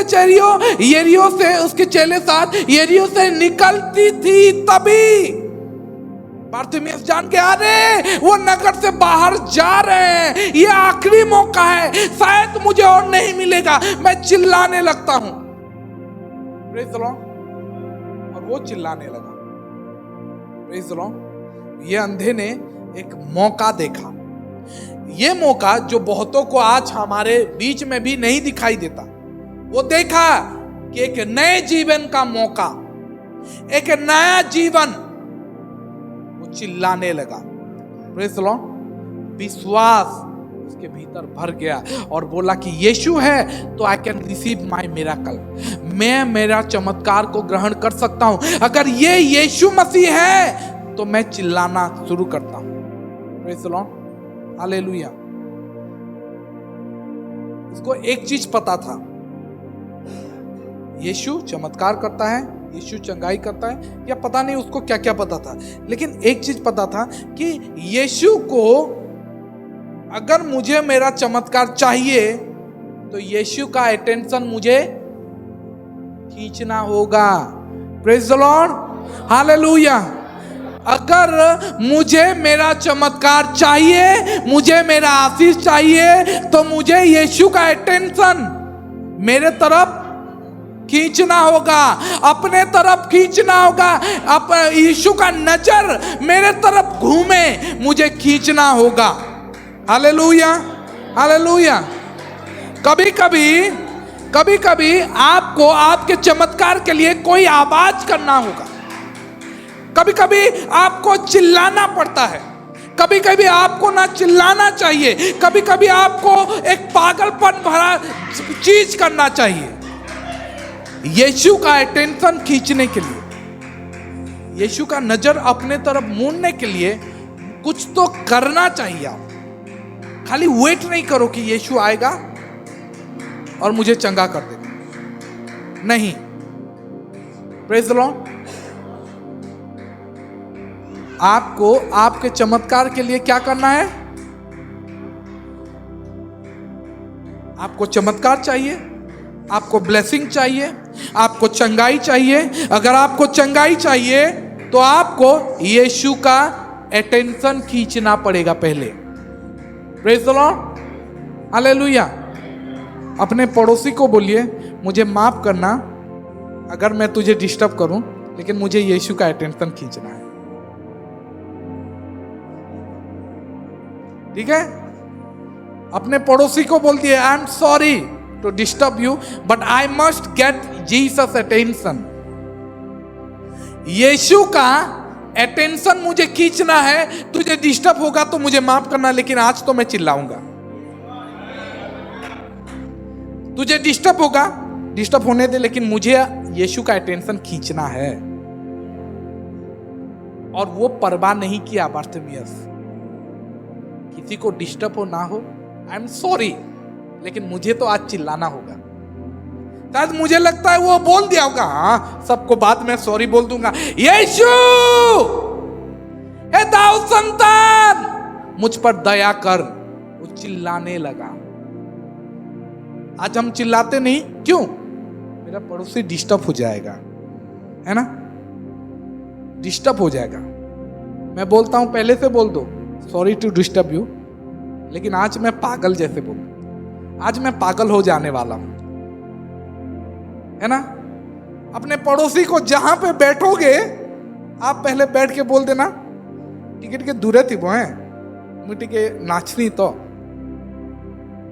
यरीहो से उसके चेले साथ यरीहो से निकलती थी, तभी बारतिमेउस जान के आ रहे, वो नगर से बाहर जा रहे हैं, ये आखिरी मौका है, शायद मुझे और नहीं मिलेगा, मैं चिल्लाने लगता हूं। Praise the Lord. और वो चिल्लाने लगा। Praise the Lord. ये अंधे ने एक मौका देखा। ये मौका जो बहुतों को आज हमारे बीच में भी नहीं दिखाई देता। वो देखा कि एक नए जीवन का मौका, एक नया जीवन। चिल्लाने लगा। Praise the Lord. विश्वास उसके भीतर भर गया और बोला कि यीशु है तो I can receive my miracle, मैं मेरा चमत्कार को ग्रहण कर सकता हूं। अगर ये यीशु मसीह है तो मैं चिल्लाना शुरू करता हूं। Praise the Lord, hallelujah. उसको एक चीज पता था, यीशु चमत्कार करता है, यीशु चंगाई करता है, या पता नहीं उसको क्या क्या पता था, लेकिन एक चीज पता था कि यीशु को अगर मुझे मेरा चमत्कार चाहिए तो यीशु का अटेंशन मुझे खींचना होगा। Praise the Lord, hallelujah. अगर मुझे मेरा चमत्कार चाहिए, मुझे मेरा आशीष चाहिए, तो मुझे यीशु का अटेंशन मेरे तरफ खींचना होगा, अपने तरफ खींचना होगा। अब यीशु का नजर मेरे तरफ घूमे, मुझे खींचना होगा। Hallelujah, hallelujah. कभी कभी आपको आपके चमत्कार के लिए कोई आवाज करना होगा, कभी कभी आपको चिल्लाना पड़ता है, कभी कभी आपको ना चिल्लाना चाहिए, कभी कभी आपको एक पागलपन भरा चीज करना चाहिए यीशु का अटेंशन खींचने के लिए, यीशु का नजर अपने तरफ मोड़ने के लिए कुछ तो करना चाहिए। आप खाली वेट नहीं करो कि यीशु आएगा और मुझे चंगा कर देगा, नहीं। Praise the Lord. आपको आपके चमत्कार के लिए क्या करना है? आपको चमत्कार चाहिए, आपको ब्लेसिंग चाहिए, आपको चंगाई चाहिए। अगर आपको चंगाई चाहिए तो आपको यीशु का अटेंशन खींचना पड़ेगा पहले। Praise the Lord, hallelujah. अपने पड़ोसी को बोलिए, मुझे माफ करना अगर मैं तुझे डिस्टर्ब करूं, लेकिन मुझे यीशु का अटेंशन खींचना है। ठीक है? अपने पड़ोसी को बोल दिए, I am sorry to disturb you, but I must get Jesus attention. Yeshu का अटेंशन मुझे खींचना है। तुझे डिस्टर्ब होगा तो मुझे माफ करना, लेकिन आज तो मैं चिल्लाऊंगा। तुझे डिस्टर्ब होगा, डिस्टर्ब होने दे, लेकिन मुझे यीशु का अटेंशन खींचना है। और वो परवाह नहीं किया बार्थेमियस, किसी को डिस्टर्ब हो ना हो, आई एम सॉरी, लेकिन मुझे तो आज चिल्लाना होगा। शायद मुझे लगता है वो बोल दिया होगा, हाँ सबको बाद में सॉरी बोल दूंगा, यीशु हे दाऊद संतान मुझ पर दया कर। वो चिल्लाने लगा। आज हम चिल्लाते नहीं, क्यों? मेरा पड़ोसी डिस्टर्ब हो जाएगा, है ना, डिस्टर्ब हो जाएगा। मैं बोलता हूं पहले से बोल दो, सॉरी टू डिस्टर्ब यू, लेकिन आज मैं पागल जैसे बोलूं, आज मैं पागल हो जाने वाला हूं, है ना। अपने पड़ोसी को जहां पे बैठोगे आप पहले बैठ के बोल देना, टिकट के दूरे थी वो है मिट्टी के नाचनी तो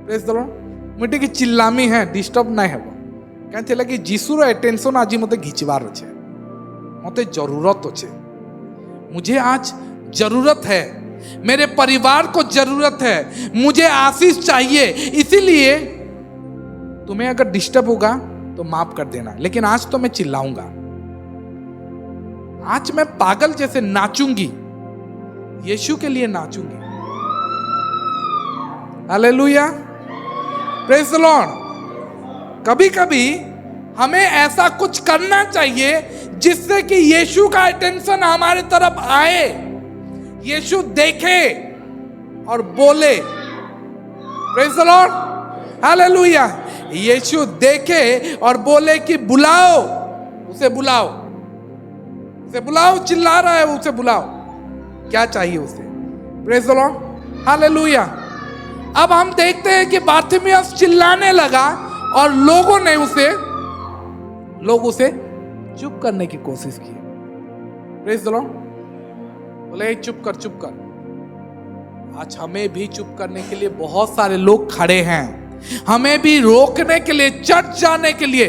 प्रेस दो मिट्टी की चिल्लामी है, डिस्टर्ब नहीं है वो कहते लगे जीसुर अटेंशन आज मते घिचवार अच्छे, मते जरूरत अच्छे, मुझे आज जरूरत है, मेरे परिवार को जरूरत है, मुझे आशीष चाहिए। इसीलिए तुम्हें अगर डिस्टर्ब होगा तो माफ कर देना, लेकिन आज तो मैं चिल्लाऊंगा, आज मैं पागल जैसे नाचूंगी, यीशु के लिए नाचूंगी। Hallelujah, praise the Lord. कभी कभी हमें ऐसा कुछ करना चाहिए जिससे कि यीशु का अटेंशन हमारे तरफ आए, यीशु देखे और बोले। Praise the Lord, hallelujah. Yeshu देखे और बोले कि बुलाओ, उसे बुलाओ, उसे बुलाओ, चिल्ला रहा है उसे बुलाओ, क्या चाहिए उसे। Praise the Lord, hallelujah. अब हम देखते हैं कि बार्थेमियस चिल्लाने लगा और लोग उसे चुप करने की कोशिश की। प्रेज़ द लॉर्ड, बोले चुप कर, चुप कर। आज हमें भी चुप करने के लिए बहुत सारे लोग खड़े हैं, हमें भी रोकने के लिए, चर्च जाने के लिए,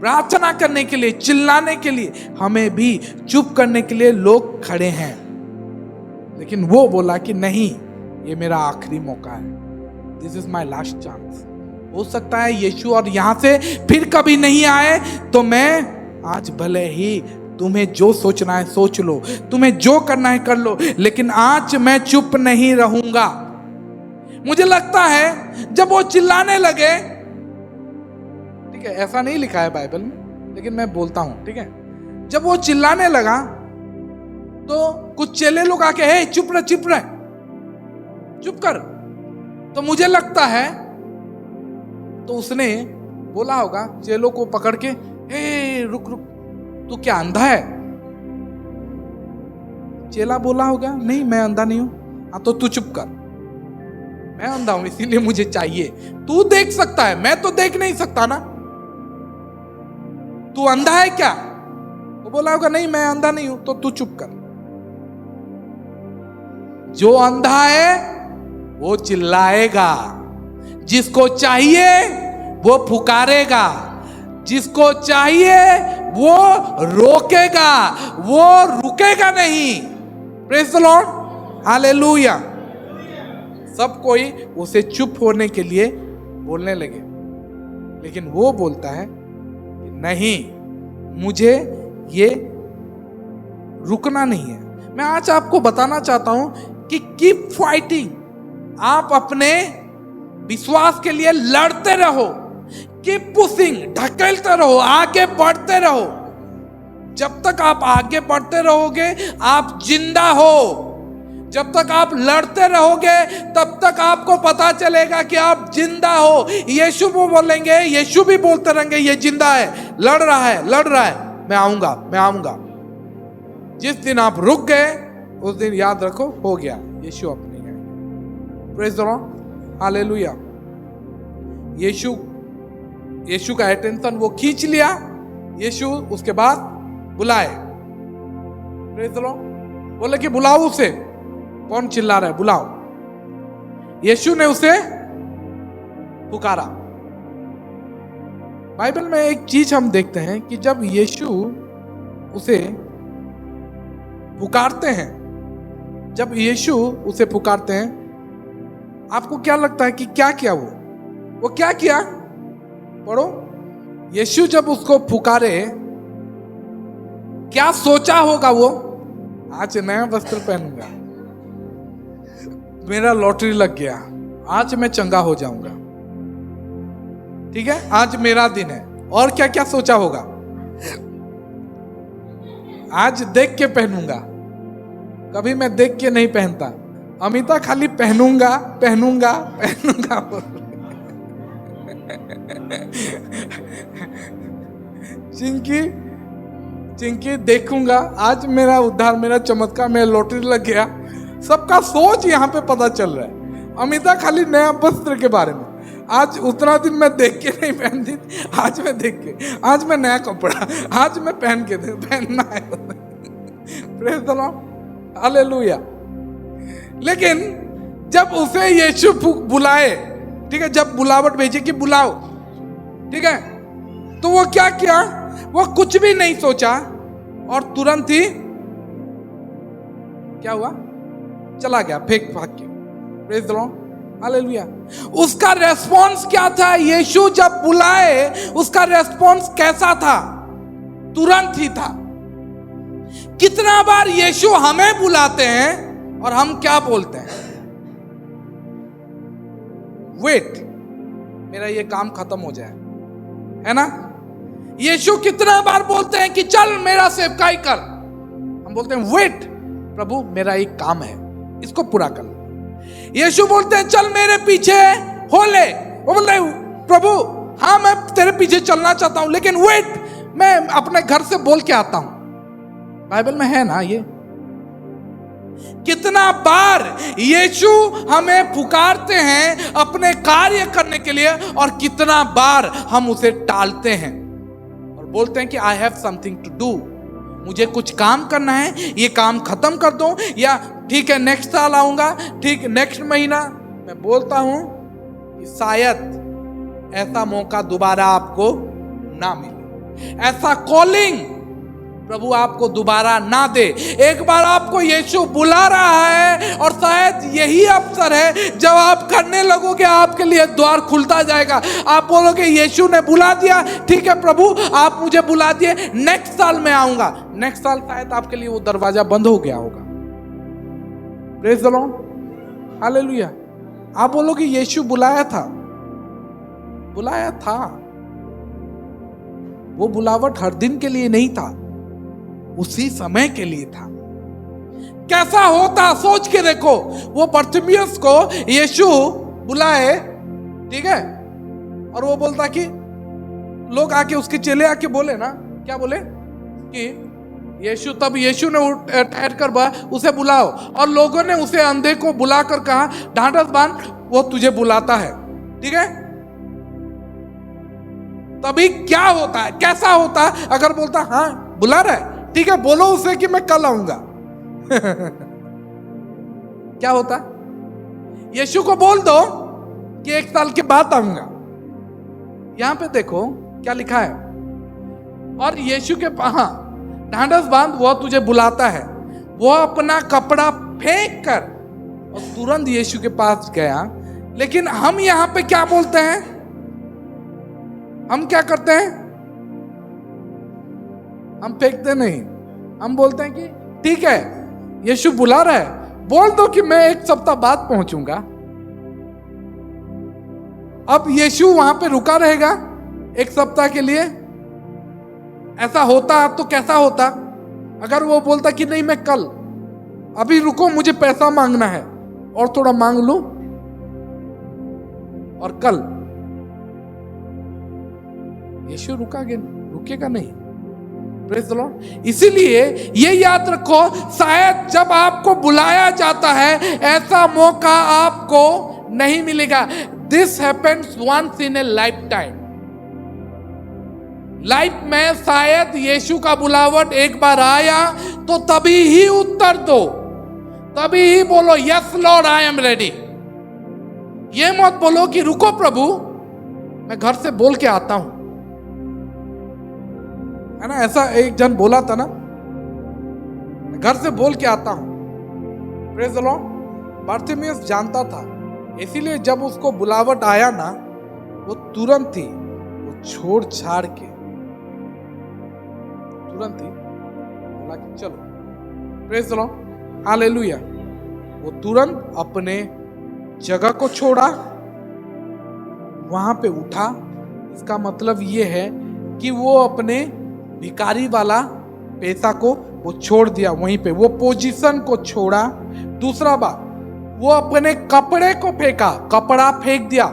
प्रार्थना करने के लिए, चिल्लाने के लिए, हमें भी चुप करने के लिए लोग खड़े हैं। लेकिन वो बोला कि नहीं, ये मेरा आखिरी मौका है, this is my last chance. हो सकता है यीशु और यहां से फिर कभी नहीं आए, तो मैं आज भले ही तुम्हें जो सोचना है सोच लो, तुम्हें जो करना है कर लो, लेकिन आज मैं चुप नहीं रहूंगा। मुझे लगता है जब वो चिल्लाने लगे, ठीक है, ऐसा नहीं लिखा है बाइबल में, लेकिन मैं बोलता हूं, ठीक है, जब वो चिल्लाने लगा तो कुछ चेले लोग आके, हे चुप रह, चुप रह, चुप कर। तो मुझे लगता है तो उसने बोला होगा चेलों को पकड़ के, हे रुक रुक, तू क्या अंधा है? चेला बोला होगा, नहीं मैं अंधा नहीं हूं। हाँ तो तू चुप कर, मैं अंधा हूं इसीलिए मुझे चाहिए। तू देख सकता है, मैं तो देख नहीं सकता ना। तू अंधा है क्या? वो बोला होगा, नहीं मैं अंधा नहीं हूं। तो तू चुप कर। जो अंधा है वो चिल्लाएगा, जिसको चाहिए वो पुकारेगा, जिसको चाहिए वो रोकेगा, वो रुकेगा नहीं। Praise the Lord, hallelujah. सब कोई उसे चुप होने के लिए बोलने लगे, लेकिन वो बोलता है नहीं, मुझे ये रुकना नहीं है। मैं आज आपको बताना चाहता हूं कि कीप फाइटिंग। आप अपने विश्वास के लिए लड़ते रहो, कीप पुशिंग, ढकेलते रहो, आगे बढ़ते रहो। जब तक आप आगे बढ़ते रहोगे आप जिंदा हो। जब तक आप लड़ते रहोगे तब तक आपको पता चलेगा कि आप जिंदा हो। यीशु को बोलेंगे, यीशु भी बोलते रहेंगे ये जिंदा है, लड़ रहा है, लड़ रहा है, मैं आऊंगा, मैं आऊंगा। जिस दिन आप रुक गए उस दिन याद रखो, हो गया, यीशु अपने गए। Praise the Lord, hallelujah. Yeshu का अटेंशन वो खींच लिया। यीशु उसके बाद बुलाए। प्रेज़ द लॉर्ड, बोले कि बुलाओ उसे। कौन चिल्ला रहा है? बुलाओ। यीशु ने उसे पुकारा। बाइबल में एक चीज हम देखते हैं कि जब यीशु उसे पुकारते हैं, जब यीशु उसे पुकारते हैं, आपको क्या लगता है कि क्या किया वो क्या किया? पढ़ो। यीशु जब उसको पुकारे, क्या सोचा होगा वो? आज नया वस्त्र पहनूंगा, मेरा लॉटरी लग गया, आज मैं चंगा हो जाऊंगा, ठीक है, आज मेरा दिन है। और क्या क्या सोचा होगा? आज देख के पहनूंगा, कभी मैं देख के नहीं पहनता। अमिता खाली पहनूंगा पहनूंगा पहनूंगा। चिंकी देखूंगा, आज मेरा उद्धार, मेरा चमत्कार, मेरा लॉटरी लग गया। सबका सोच यहाँ पे पता चल रहा है। अमिता खाली नया वस्त्र के बारे में, आज उतना दिन मैं देख के नहीं पहनती, आज मैं देख के, आज मैं नया कपड़ा, आज मैं पहन के पहनना है। Praise the Lord, hallelujah. लेकिन जब उसे यीशु बुलाए, ठीक है, जब बुलावट भेजी कि बुलाओ, ठीक है, तो वो क्या किया? वो कुछ भी नहीं सोचा और तुरंत ही क्या हुआ? चला गया, फेंक भाग के। Praise the Lord, hallelujah. उसका रेस्पॉन्स क्या था? यीशु जब बुलाए उसका रेस्पॉन्स कैसा था? तुरंत ही था। कितना बार यीशु हमें बुलाते हैं और हम क्या बोलते हैं? वेट, मेरा ये काम खत्म हो जाए, है ना? यीशु कितना बार बोलते हैं कि चल मेरा सेवकाई कर। हम बोलते हैं वेट प्रभु, मेरा एक काम है, इसको पूरा कर ले। यीशु बोलते हैं चल मेरे पीछे हो ले। वो बोलते हैं प्रभु हाँ मैं तेरे पीछे चलना चाहता हूं, लेकिन वेट, मैं अपने घर से बोल के आता हूं। बाइबल में है ना ये? कितना बार यीशु हमें पुकारते हैं अपने कार्य करने के लिए, और कितना बार हम उसे टालते हैं और बोलते हैं कि I have something to do, मुझे कुछ काम करना है, ये काम खत्म कर दो, या ठीक है नेक्स्ट साल आऊंगा, ठीक नेक्स्ट महीना। मैं बोलता हूं कि शायद ऐसा मौका दोबारा आपको ना मिले, ऐसा कॉलिंग प्रभु आपको दोबारा ना दे। एक बार आपको यीशु बुला रहा है और शायद यही अवसर है जब आप करने लगोगे, आपके लिए द्वार खुलता जाएगा। आप बोलोगे यीशु ने बुला दिया, ठीक है प्रभु आप मुझे बुला दिए, नेक्स्ट साल मैं आऊंगा। नेक्स्ट साल शायद आपके लिए वो दरवाजा बंद हो गया होगा। Praise the Lord, hallelujah. आप बोलोगे यीशु बुलाया था, बुलाया था। वो बुलावट हर दिन के लिए नहीं था, उसी समय के लिए था। कैसा होता सोच के देखो, वो बरतिमियस को यीशु बुलाए, ठीक है, और वो बोलता कि लोग आके उसके चेले आके बोले ना, क्या बोले कि यीशु, तब यीशु ने ठहर कर उसे बुलाओ, और लोगों ने उसे अंधे को बुलाकर कहा ढांढस बांध, वो तुझे बुलाता है, ठीक है। तभी क्या होता है, कैसा होता है? अगर बोलता हाँ बुला रहा है, ठीक है, बोलो उसे कि मैं कल आऊंगा क्या होता? यीशु को बोल दो कि 1 साल के बाद आऊंगा। यहां पे देखो क्या लिखा है, और यीशु के हाँ ढांढस बांध, वो तुझे बुलाता है। वो अपना कपड़ा फेंक कर और तुरंत यीशु के पास गया। लेकिन हम यहां पे क्या बोलते हैं, हम क्या करते हैं? हम फेंकते नहीं, हम बोलते हैं कि ठीक है यीशु बुला रहा है, बोल दो कि मैं 1 सप्ताह बाद पहुंचूंगा। अब यीशु वहां पे रुका रहेगा 1 सप्ताह के लिए? ऐसा होता तो कैसा होता? अगर वो बोलता कि नहीं मैं कल, अभी रुको मुझे पैसा मांगना है और थोड़ा मांग लूं और कल, यीशु रुकेगा नहीं। Praise the Lord. इसीलिए ये याद रखो, शायद जब आपको बुलाया जाता है ऐसा मौका आपको नहीं मिलेगा। This happens once in a life time. Life में शायद यीशु का बुलावट एक बार आया तो तभी ही उत्तर दो, तभी ही बोलो yes Lord I am ready. ये मत बोलो कि रुको प्रभु मैं घर से बोल के आता हूं, है ना। ऐसा एक जन बोला था ना, मैं घर से बोल के आता हूं। Praise the Lord. बारतिमेउस जानता था, इसीलिए जब उसको बुलावट आया ना, वो तुरंत ही वो छोड़ छाड़ के तुरंत ही बोला कि चलो। Praise the Lord, hallelujah. वो तुरंत अपने जगह को छोड़ा, वहां पे उठा। इसका मतलब ये है कि वो अपने भिखारी वाला पैसा को वो छोड़ दिया, वहीं पे वो पोजीशन को छोड़ा। दूसरा बात, वो अपने कपड़े को फेंका, कपड़ा फेंक दिया,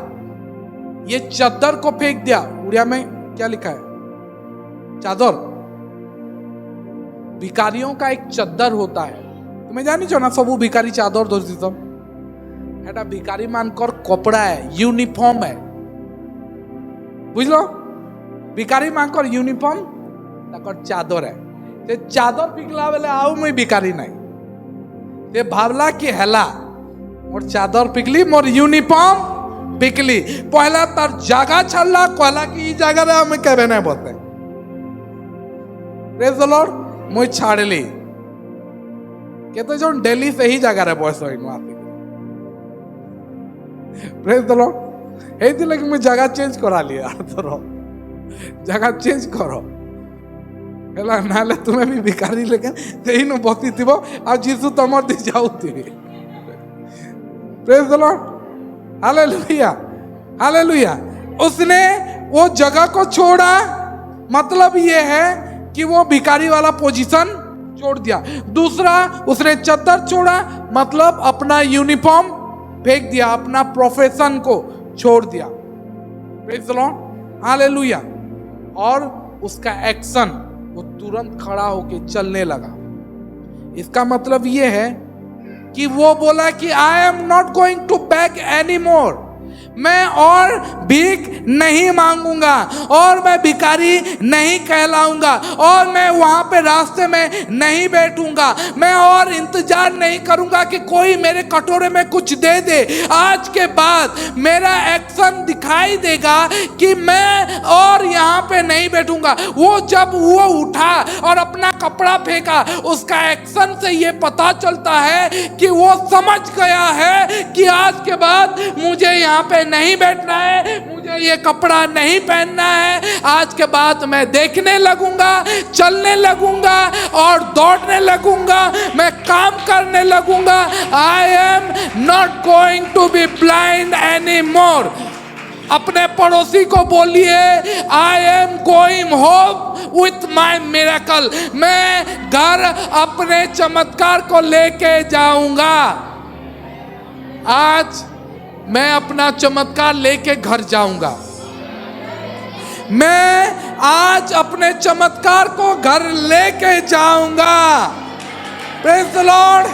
ये चादर को फेंक दिया। उड़िया में क्या लिखा है? चादर। भिखारियों का एक चादर होता है, तुम्हें जानी छो ना, सबू भिखारी चादर धरती सब এটা ভিখারি মানকর কপড়া ইউনিফর্ম বুঝলো। ভিখারি মানকর ইউনিফর্ম তাকর চাদর ते चादर पिकला बेले आउ मुई भिखारी नहीं, ते भावला कि हेला मोर चादर पिकली, मोर यूनिफॉर्म पिकली। पहला तार जगह छाड़ला, कहला कि ई जगह रे हमें केबे नहीं बोलते। Praise the Lord. मुई छाड़ली केते जन डेली से ही जगह रे बस होइनो आती। Praise the Lord. एथि लगे मुई जगह चेंज करा लिया, तोरो जगह चेंज करो हेला, नाले तुम्हें भी भिखारी लेकिन तेही न बसी थिबो आ जीसु तमर दे जाउथिबे। Praise the Lord, hallelujah, hallelujah. उसने वो जगह को छोड़ा, मतलब ये है कि वो भिखारी वाला पोजीशन छोड़ दिया। दूसरा, उसने चादर छोड़ा, मतलब अपना यूनिफॉर्म फेंक दिया, अपना प्रोफेशन को छोड़ दिया। Praise the Lord, hallelujah. और उसका एक्शन, वो तुरंत खड़ा होके चलने लगा। इसका मतलब ये है कि वो बोला कि I am not going to back any more. मैं और भीख नहीं मांगूंगा और मैं भिखारी नहीं कहलाऊंगा और मैं वहां पे रास्ते में नहीं बैठूंगा, मैं और इंतजार नहीं करूंगा कि कोई मेरे कटोरे में कुछ दे दे। आज के बाद मेरा एक्शन दिखाई देगा कि मैं और यहाँ पे नहीं बैठूंगा। वो जब वो उठा और अपना कपड़ा फेंका, उसका एक्शन से ये पता चलता है कि वो समझ गया है कि आज के बाद मुझे यहाँ पे नहीं बैठना है, मुझे ये कपड़ा नहीं पहनना है। आज के बाद मैं देखने लगूंगा, चलने लगूंगा और दौड़ने लगूंगा, मैं काम करने लगूंगा। I am not going to be blind any more. अपने पड़ोसी को बोलिए, I am going home with my miracle. मैं घर अपने चमत्कार को लेके जाऊंगा। आज मैं अपना चमत्कार लेके घर जाऊंगा। मैं आज अपने चमत्कार को घर लेके जाऊंगा। Praise the Lord,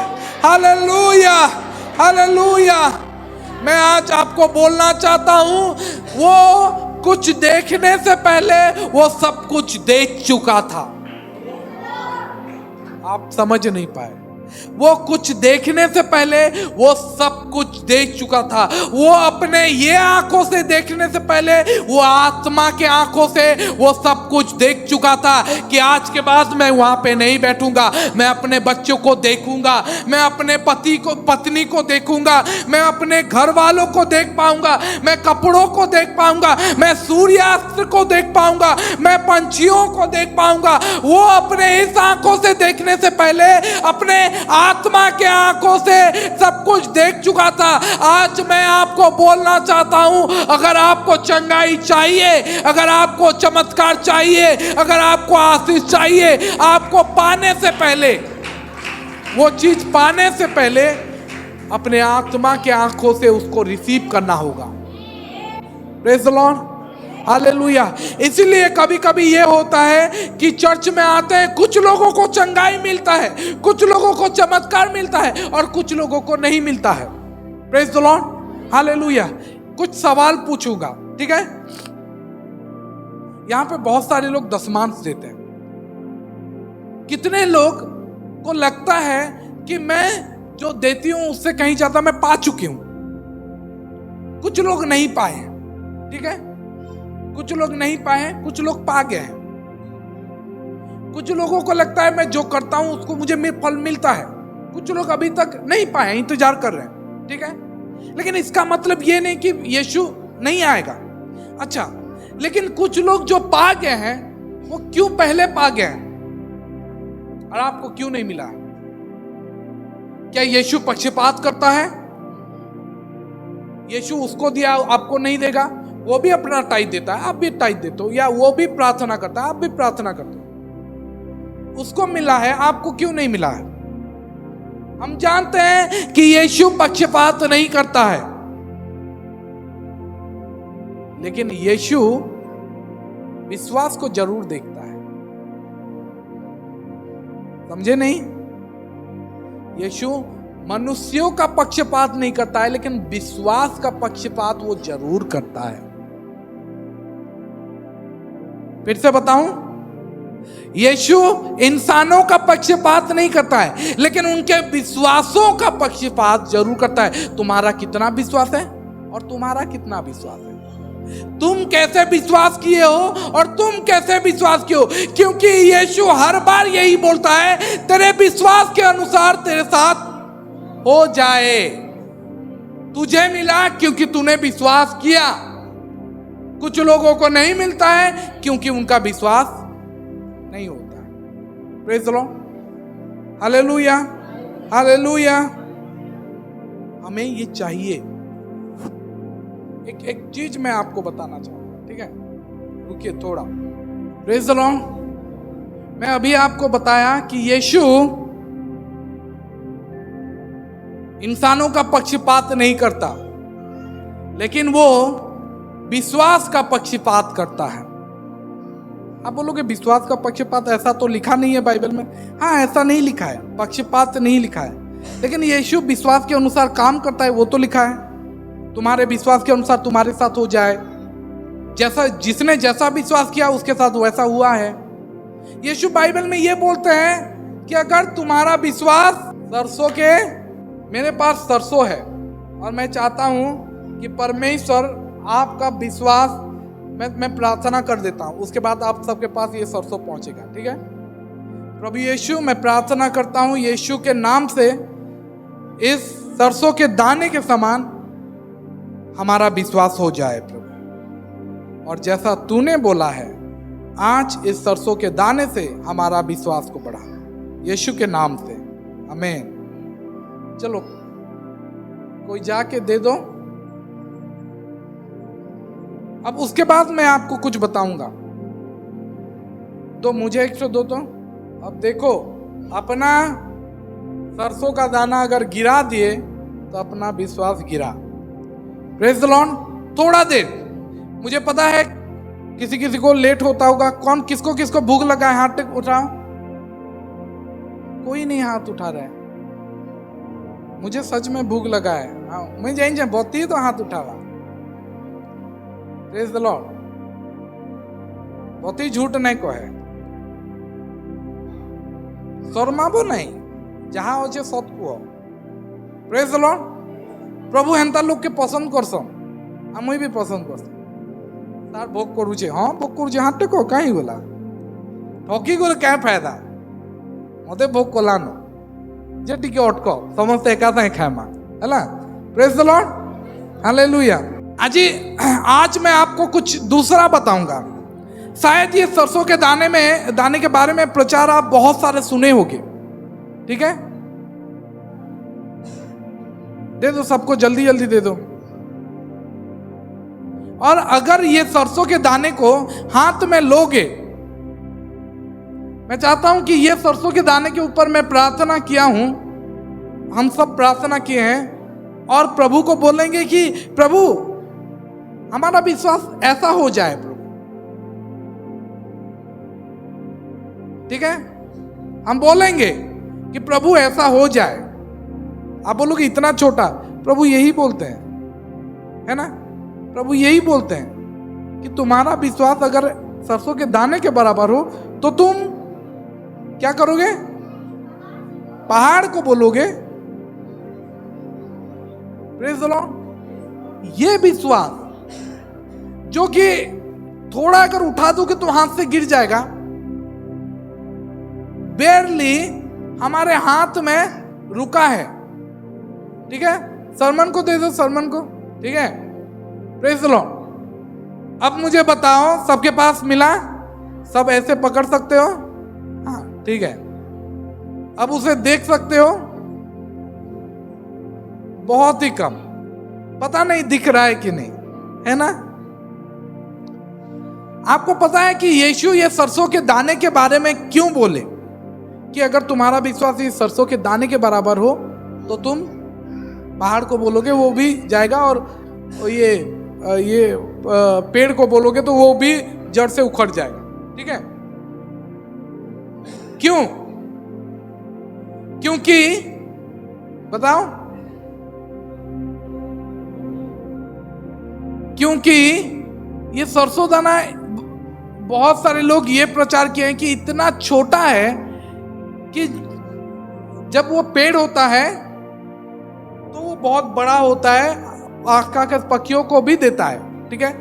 hallelujah, hallelujah. मैं आज आपको बोलना चाहता हूं, वो कुछ देखने से पहले वो सब कुछ देख चुका था। आप समझ नहीं पाए। वो कुछ देखने से पहले वो सब कुछ देख चुका था। वो अपने ये आंखों से देखने से पहले वो आत्मा के आंखों से वो सब कुछ देख चुका था कि आज के बाद मैं वहां पे नहीं बैठूंगा। मैं अपने बच्चों को देखूंगा, मैं अपने पति को पत्नी को देखूंगा, मैं अपने घर वालों को देख पाऊंगा, मैं कपड़ों को देख पाऊंगा, मैं सूर्यास्त को देख पाऊंगा, मैं पंछियों को देख पाऊंगा। वो अपने इस आंखों से देखने से पहले अपने आत्मा के आंखों से सब कुछ देख चुका था। आज मैं आपको बोलना चाहता हूं, अगर आपको चंगाई चाहिए, अगर आपको चमत्कार चाहिए, अगर आपको आशीष चाहिए, आपको पाने से पहले, वो चीज पाने से पहले अपने आत्मा के आंखों से उसको रिसीव करना होगा। Praise the Lord, hallelujah. इसीलिए कभी कभी ये होता है कि चर्च में आते हैं, कुछ लोगों को चंगाई मिलता है, कुछ लोगों को चमत्कार मिलता है और कुछ लोगों को नहीं मिलता है। Praise the Lord, hallelujah. कुछ सवाल पूछूंगा, ठीक है। यहां पे बहुत सारे लोग दशमांश देते हैं। कितने लोग को लगता है कि मैं जो देती हूं उससे कहीं ज्यादा मैं पा चुकी हूं? कुछ लोग नहीं पाए, ठीक है। कुछ लोग नहीं पाए, कुछ लोग पा गए हैं। कुछ लोगों को लगता है मैं जो करता हूं उसको मुझे फल मिलता है। कुछ लोग अभी तक नहीं पाए, इंतजार कर रहे हैं, ठीक है। लेकिन इसका मतलब ये नहीं कि यीशु नहीं आएगा। अच्छा, लेकिन कुछ लोग जो पा गए हैं वो क्यों पहले पा गए हैं और आपको क्यों नहीं मिला? क्या यीशु पक्षपात करता है? यीशु उसको दिया आपको नहीं देगा? वो भी अपना टाइट देता है, आप भी टाइट देते हो, या वो भी प्रार्थना करता है, आप भी प्रार्थना करते हो। उसको मिला है, आपको क्यों नहीं मिला है? हम जानते हैं कि यीशु पक्षपात नहीं करता है, लेकिन यीशु विश्वास को जरूर देखता है। समझे नहीं? यीशु मनुष्यों का पक्षपात नहीं करता है, लेकिन विश्वास का पक्षपात वो जरूर करता है। फिर से बताऊं, यीशु इंसानों का पक्षपात नहीं करता है, लेकिन उनके विश्वासों का पक्षपात जरूर करता है। तुम्हारा कितना विश्वास है और तुम्हारा कितना विश्वास है? तुम कैसे विश्वास किए हो और तुम कैसे विश्वास किए हो? क्योंकि यीशु हर बार यही बोलता है, तेरे विश्वास के अनुसार तेरे साथ हो जाए। तुझे मिला क्योंकि तूने विश्वास किया। कुछ लोगों को नहीं मिलता है क्योंकि उनका विश्वास नहीं होता है। Praise the Lord, hallelujah, hallelujah. हमें ये चाहिए। एक चीज मैं आपको बताना चाहूंगा, ठीक है। रुकिए थोड़ा। प्रेज़ द लॉर्ड, मैं अभी आपको बताया कि यीशु इंसानों का पक्षपात नहीं करता, लेकिन वो विश्वास का पक्षपात करता है। आप बोलोगे विश्वास का पक्षपात, ऐसा तो लिखा नहीं है बाइबल में। हाँ, ऐसा नहीं लिखा है, पक्षपात नहीं लिखा है, लेकिन यीशु विश्वास के अनुसार काम करता है, वो तो लिखा है। तुम्हारे विश्वास के अनुसार तुम्हारे साथ हो जाए। जैसा जिसने जैसा विश्वास किया उसके साथ वैसा हुआ है। यीशु बाइबल में ये बोलते हैं कि अगर तुम्हारा विश्वास सरसों के, मेरे पास सरसों है और मैं चाहता हूं कि परमेश्वर आपका विश्वास, मैं प्रार्थना कर देता हूं, उसके बाद आप सबके पास ये सरसों पहुंचेगा, ठीक है। प्रभु यीशु, मैं प्रार्थना करता हूं यीशु के नाम से, इस सरसों के दाने के समान हमारा विश्वास हो जाए प्रभु, और जैसा तूने बोला है आज इस सरसों के दाने से हमारा विश्वास को बढ़ा, यीशु के नाम से, आमीन। चलो कोई जाके दे दो। अब उसके बाद मैं आपको कुछ बताऊंगा। तो मुझे 102 तो अब देखो, अपना सरसों का दाना अगर गिरा दिए तो अपना विश्वास गिरा। Praise the Lord. थोड़ा देर, मुझे पता है किसी किसी को लेट होता होगा। कौन किसको किसको भूख लगा है, हाथ उठाओ। कोई नहीं हाथ उठा रहा है। मुझे सच में भूख लगा है। हाँ, मैं जाइन बहुत ही तो हाथ उठावा। Praise the Lord. बहुत ही झूठ नहीं को है, शर्माबो नहीं, जहां हो सत को। Praise the lord. प्रभु हेन्ता लोग के पसंद करसन, मुई भी पसंद करसन। तार भोग करुचे, हाँ भोग करुचे, हाथ टेको कहीं बोला ठकी गले क्या फायदा, मते भोग कलानो जे टिके अटक समस्त एका साए खाएमा हैला। Praise the Lord, hallelujah. आज मैं आपको कुछ दूसरा बताऊंगा। शायद ये सरसों के दाने के बारे में प्रचार आप बहुत सारे सुने होंगे, ठीक है। दे दो सबको, जल्दी जल्दी दे दो। और अगर ये सरसों के दाने को हाथ में लोगे, मैं चाहता हूं कि ये सरसों के दाने के ऊपर मैं प्रार्थना किया हूं, हम सब प्रार्थना किए हैं, और प्रभु को बोलेंगे कि प्रभु हमारा विश्वास ऐसा हो जाए प्रभु, ठीक है। हम बोलेंगे कि प्रभु ऐसा हो जाए। आप बोलोगे इतना छोटा, प्रभु यही बोलते हैं, है ना। प्रभु यही बोलते हैं कि तुम्हारा विश्वास अगर सरसों के दाने के बराबर हो तो तुम क्या करोगे, पहाड़ को बोलोगे। Praise the Lord. ये विश्वास जो कि थोड़ा अगर उठा दोगे तो हाथ से गिर जाएगा, बेरली हमारे हाथ में रुका है, ठीक है। सरमन को दे दो, सरमन को, ठीक है। Praise the Lord. अब मुझे बताओ, सबके पास मिला, सब ऐसे पकड़ सकते हो, हाँ ठीक है। अब उसे देख सकते हो, बहुत ही कम, पता नहीं दिख रहा है कि नहीं, है ना। आपको पता है कि यीशु ये सरसों के दाने के बारे में क्यों बोले कि अगर तुम्हारा विश्वास इस सरसों के दाने के बराबर हो तो तुम पहाड़ को बोलोगे वो भी जाएगा, और ये पेड़ को बोलोगे तो वो भी जड़ से उखड़ जाएगा, ठीक है। क्यों? क्योंकि बताओ, क्योंकि ये सरसों दाना, बहुत सारे लोग ये प्रचार किए हैं कि इतना छोटा है कि जब वो पेड़ होता है तो वो बहुत बड़ा होता है, आका के पक्षियों को भी देता है, ठीक है,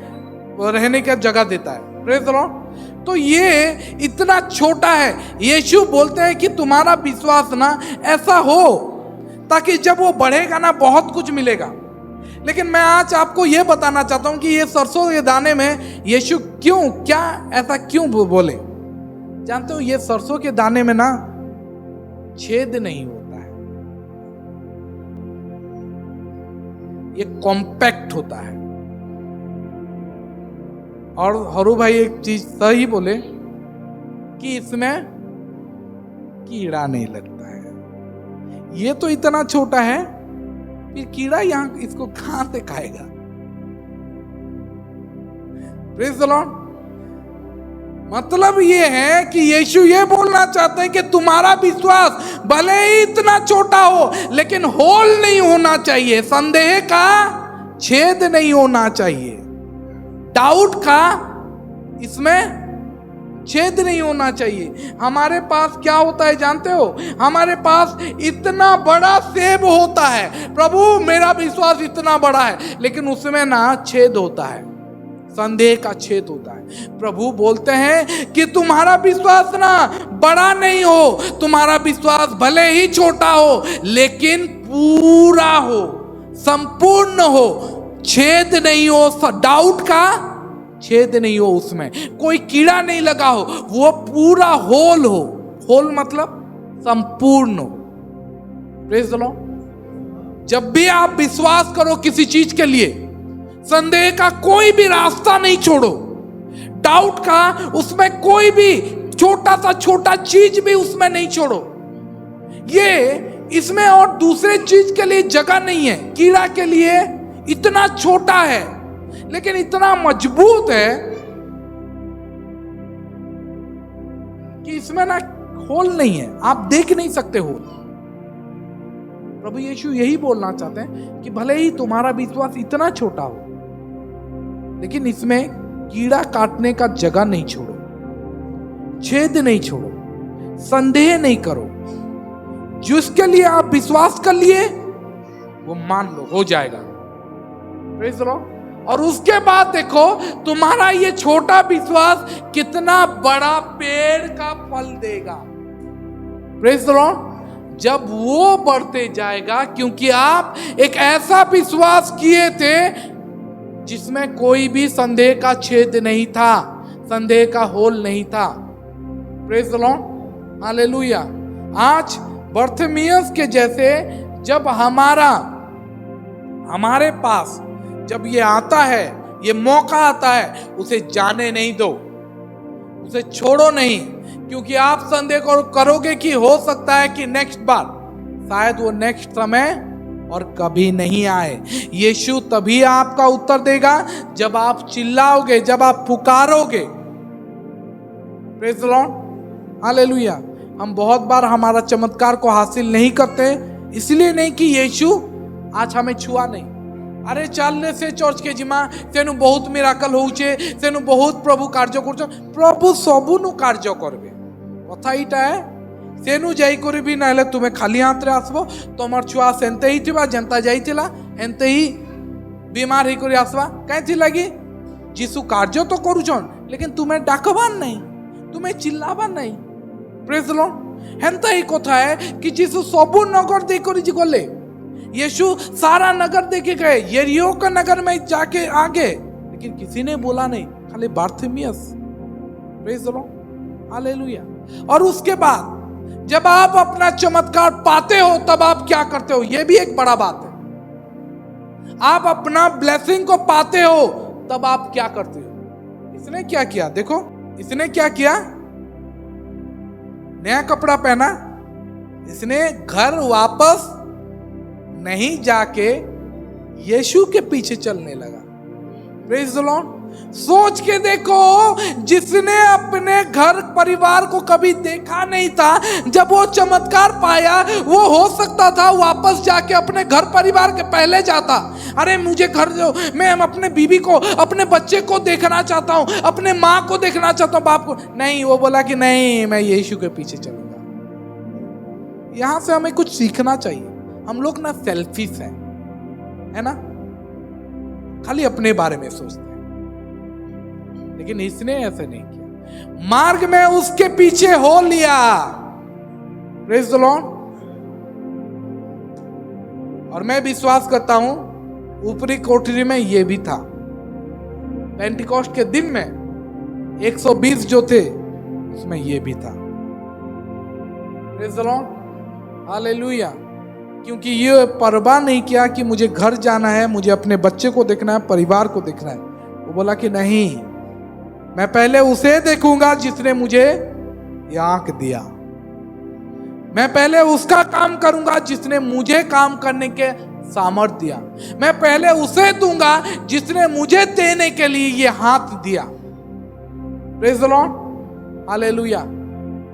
वो रहने की जगह देता है। Praise the Lord. तो ये इतना छोटा है। यीशु बोलते हैं कि तुम्हारा विश्वास ना ऐसा हो ताकि जब वो बढ़ेगा ना बहुत कुछ मिलेगा। लेकिन मैं आज आपको ये बताना चाहता हूं कि ये सरसों के दाने में यीशु क्यों, क्या ऐसा क्यों बोले। जानते हो, ये सरसों के दाने में ना छेद नहीं होता है, ये कॉम्पैक्ट होता है। और हरू भाई एक चीज सही बोले कि इसमें कीड़ा नहीं लगता है। ये तो इतना छोटा है, फिर कीड़ा यहां इसको कहां से खाएगा। Praise the Lord. मतलब ये है कि यीशु ये बोलना चाहते हैं कि तुम्हारा विश्वास भले ही इतना छोटा हो लेकिन होल नहीं होना चाहिए, संदेह का छेद नहीं होना चाहिए। डाउट का इसमें छेद नहीं होना चाहिए। हमारे पास क्या होता है जानते हो? हमारे पास इतना बड़ा सेब होता है, प्रभु मेरा विश्वास इतना बड़ा है, लेकिन उसमें ना छेद होता है, संदेह का छेद होता है। प्रभु बोलते हैं कि तुम्हारा विश्वास ना बड़ा नहीं हो, तुम्हारा विश्वास भले ही छोटा हो लेकिन पूरा हो, संपूर्ण हो, छेद नहीं हो, डाउट का छेद नहीं हो, उसमें कोई कीड़ा नहीं लगा हो, वो पूरा होल हो। होल मतलब संपूर्ण हो। Praise the Lord. जब भी आप विश्वास करो किसी चीज के लिए, संदेह का कोई भी रास्ता नहीं छोड़ो, डाउट का उसमें कोई भी छोटा चीज भी उसमें नहीं छोड़ो। ये इसमें और दूसरे चीज के लिए जगह नहीं है। कीड़ा के लिए इतना छोटा है लेकिन इतना मजबूत है कि इसमें ना होल नहीं है, आप देख नहीं सकते होल। प्रभु यीशु यही बोलना चाहते हैं कि भले ही तुम्हारा विश्वास इतना छोटा हो लेकिन इसमें कीड़ा काटने का जगह नहीं छोड़ो, छेद नहीं छोड़ो, संदेह नहीं करो। जिसके लिए आप विश्वास कर लिए वो मान लो हो जाएगा। Praise the Lord. और उसके बाद देखो तुम्हारा ये छोटा विश्वास कितना बड़ा पेड़ का फल देगा। Praise the Lord. जब वो बढ़ते जाएगा, क्योंकि आप एक ऐसा विश्वास किए थे जिसमें कोई भी संदेह का छेद नहीं था, संदेह का होल नहीं था। Praise the Lord. हालेलुया। आज बर्थमियस के जैसे जब हमारे पास जब ये आता है, ये मौका आता है, उसे जाने नहीं दो, उसे छोड़ो नहीं। क्योंकि आप संदेह करोगे कि हो सकता है कि नेक्स्ट बार, शायद वो नेक्स्ट समय और कभी नहीं आए। यीशु तभी आपका उत्तर देगा जब आप चिल्लाओगे, जब आप पुकारोगे। Praise the Lord. हालेलुया। हम बहुत बार हमारा चमत्कार को हासिल नहीं करते, इसलिए नहीं कि यीशु आज हमें छुआ नहीं। अरे चालने से चर्च के जिमा तेनु बहुत मिराकल होउचे, तेनु बहुत प्रभु कार्य करछ। प्रभु सबुनु कार्य करबे। कथा इटा है, तेनु जाई करबी नाले तुमे खाली हाथ रे आसबो, तमर छुआ सेंते ही थिबा, जनता जाइतिला एंते ही बीमार ही करी आसबा। काइथि लागी जीसु कार्य तो करूछन, लेकिन तुमे डाकबान नहीं, तुमे चिल्लाबान नहीं। Praise the lord. हेंता ही कथा है कि जीसु सबु नगर दे करी गले। यीशु सारा नगर देखे गए, यरीहो का नगर में जाके आगे, लेकिन किसी ने बोला नहीं, खाली Bartimaeus. Praise the Lord. Hallelujah. और उसके बाद जब आप अपना चमत्कार पाते हो तब आप क्या करते हो? यह भी एक बड़ा बात है। आप अपना ब्लेसिंग को पाते हो तब आप क्या करते हो? इसने क्या किया? देखो इसने क्या किया? नया कपड़ा पहना, इसने घर वापस नहीं जाके यीशु के पीछे चलने लगा। Praise the Lord. सोच के देखो, जिसने अपने घर परिवार को कभी देखा नहीं था, जब वो चमत्कार पाया, वो हो सकता था वापस जाके अपने घर परिवार के पहले जाता। अरे मुझे घर दो, मैं अपने बीवी को, अपने बच्चे को देखना चाहता हूँ, अपने माँ को देखना चाहता हूँ, बाप को नहीं। वो बोला कि नहीं, मैं यीशु के पीछे चलूंगा। यहां से हमें कुछ सीखना चाहिए। हम लोग ना सेल्फिश हैं, है ना, खाली अपने बारे में सोचते हैं, लेकिन इसने ऐसे नहीं किया। मार्ग में उसके पीछे हो लिया। Praise the Lord. और मैं विश्वास करता हूं ऊपरी कोठरी में ये भी था। पेंटिकॉस्ट के दिन में 120 जो थे उसमें ये भी था। Praise the Lord. हालेलुया। क्योंकि ये परवाह नहीं किया कि मुझे घर जाना है, मुझे अपने बच्चे को देखना है, परिवार को देखना है। वो बोला कि नहीं, मैं पहले उसे देखूंगा जिसने मुझे ये आंख दिया। मैं पहले उसका काम करूंगा जिसने मुझे काम करने के सामर्थ्य दिया। मैं पहले उसे दूंगा जिसने मुझे देने के लिए ये हाथ दिया। Praise the Lord. हालेलुया।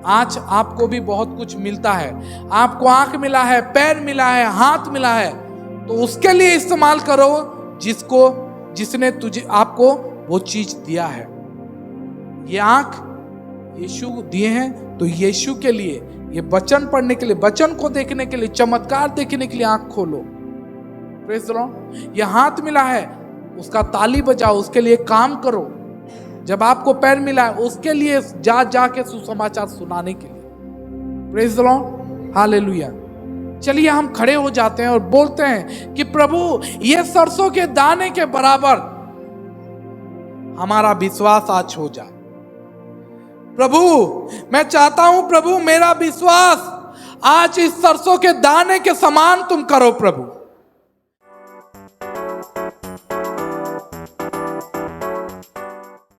आज आपको भी बहुत कुछ मिलता है। आपको आंख मिला है, पैर मिला है, हाथ मिला है, तो उसके लिए इस्तेमाल करो जिसने तुझे आपको वो चीज दिया है। ये आंख यीशु दिए हैं, तो यीशु के लिए, ये वचन पढ़ने के लिए, वचन को देखने के लिए, चमत्कार देखने के लिए आंख खोलो। Praise the Lord. ये हाथ मिला है, उसका ताली बजाओ, उसके लिए काम करो। जब आपको पैर मिला है, उसके लिए जाके सुसमाचार सुनाने के लिए। Praise the Lord, hallelujah. चलिए हम खड़े हो जाते हैं और बोलते हैं कि प्रभु ये सरसों के दाने के बराबर हमारा विश्वास आज हो जाए। प्रभु मैं चाहता हूं, प्रभु मेरा विश्वास आज इस सरसों के दाने के समान तुम करो प्रभु।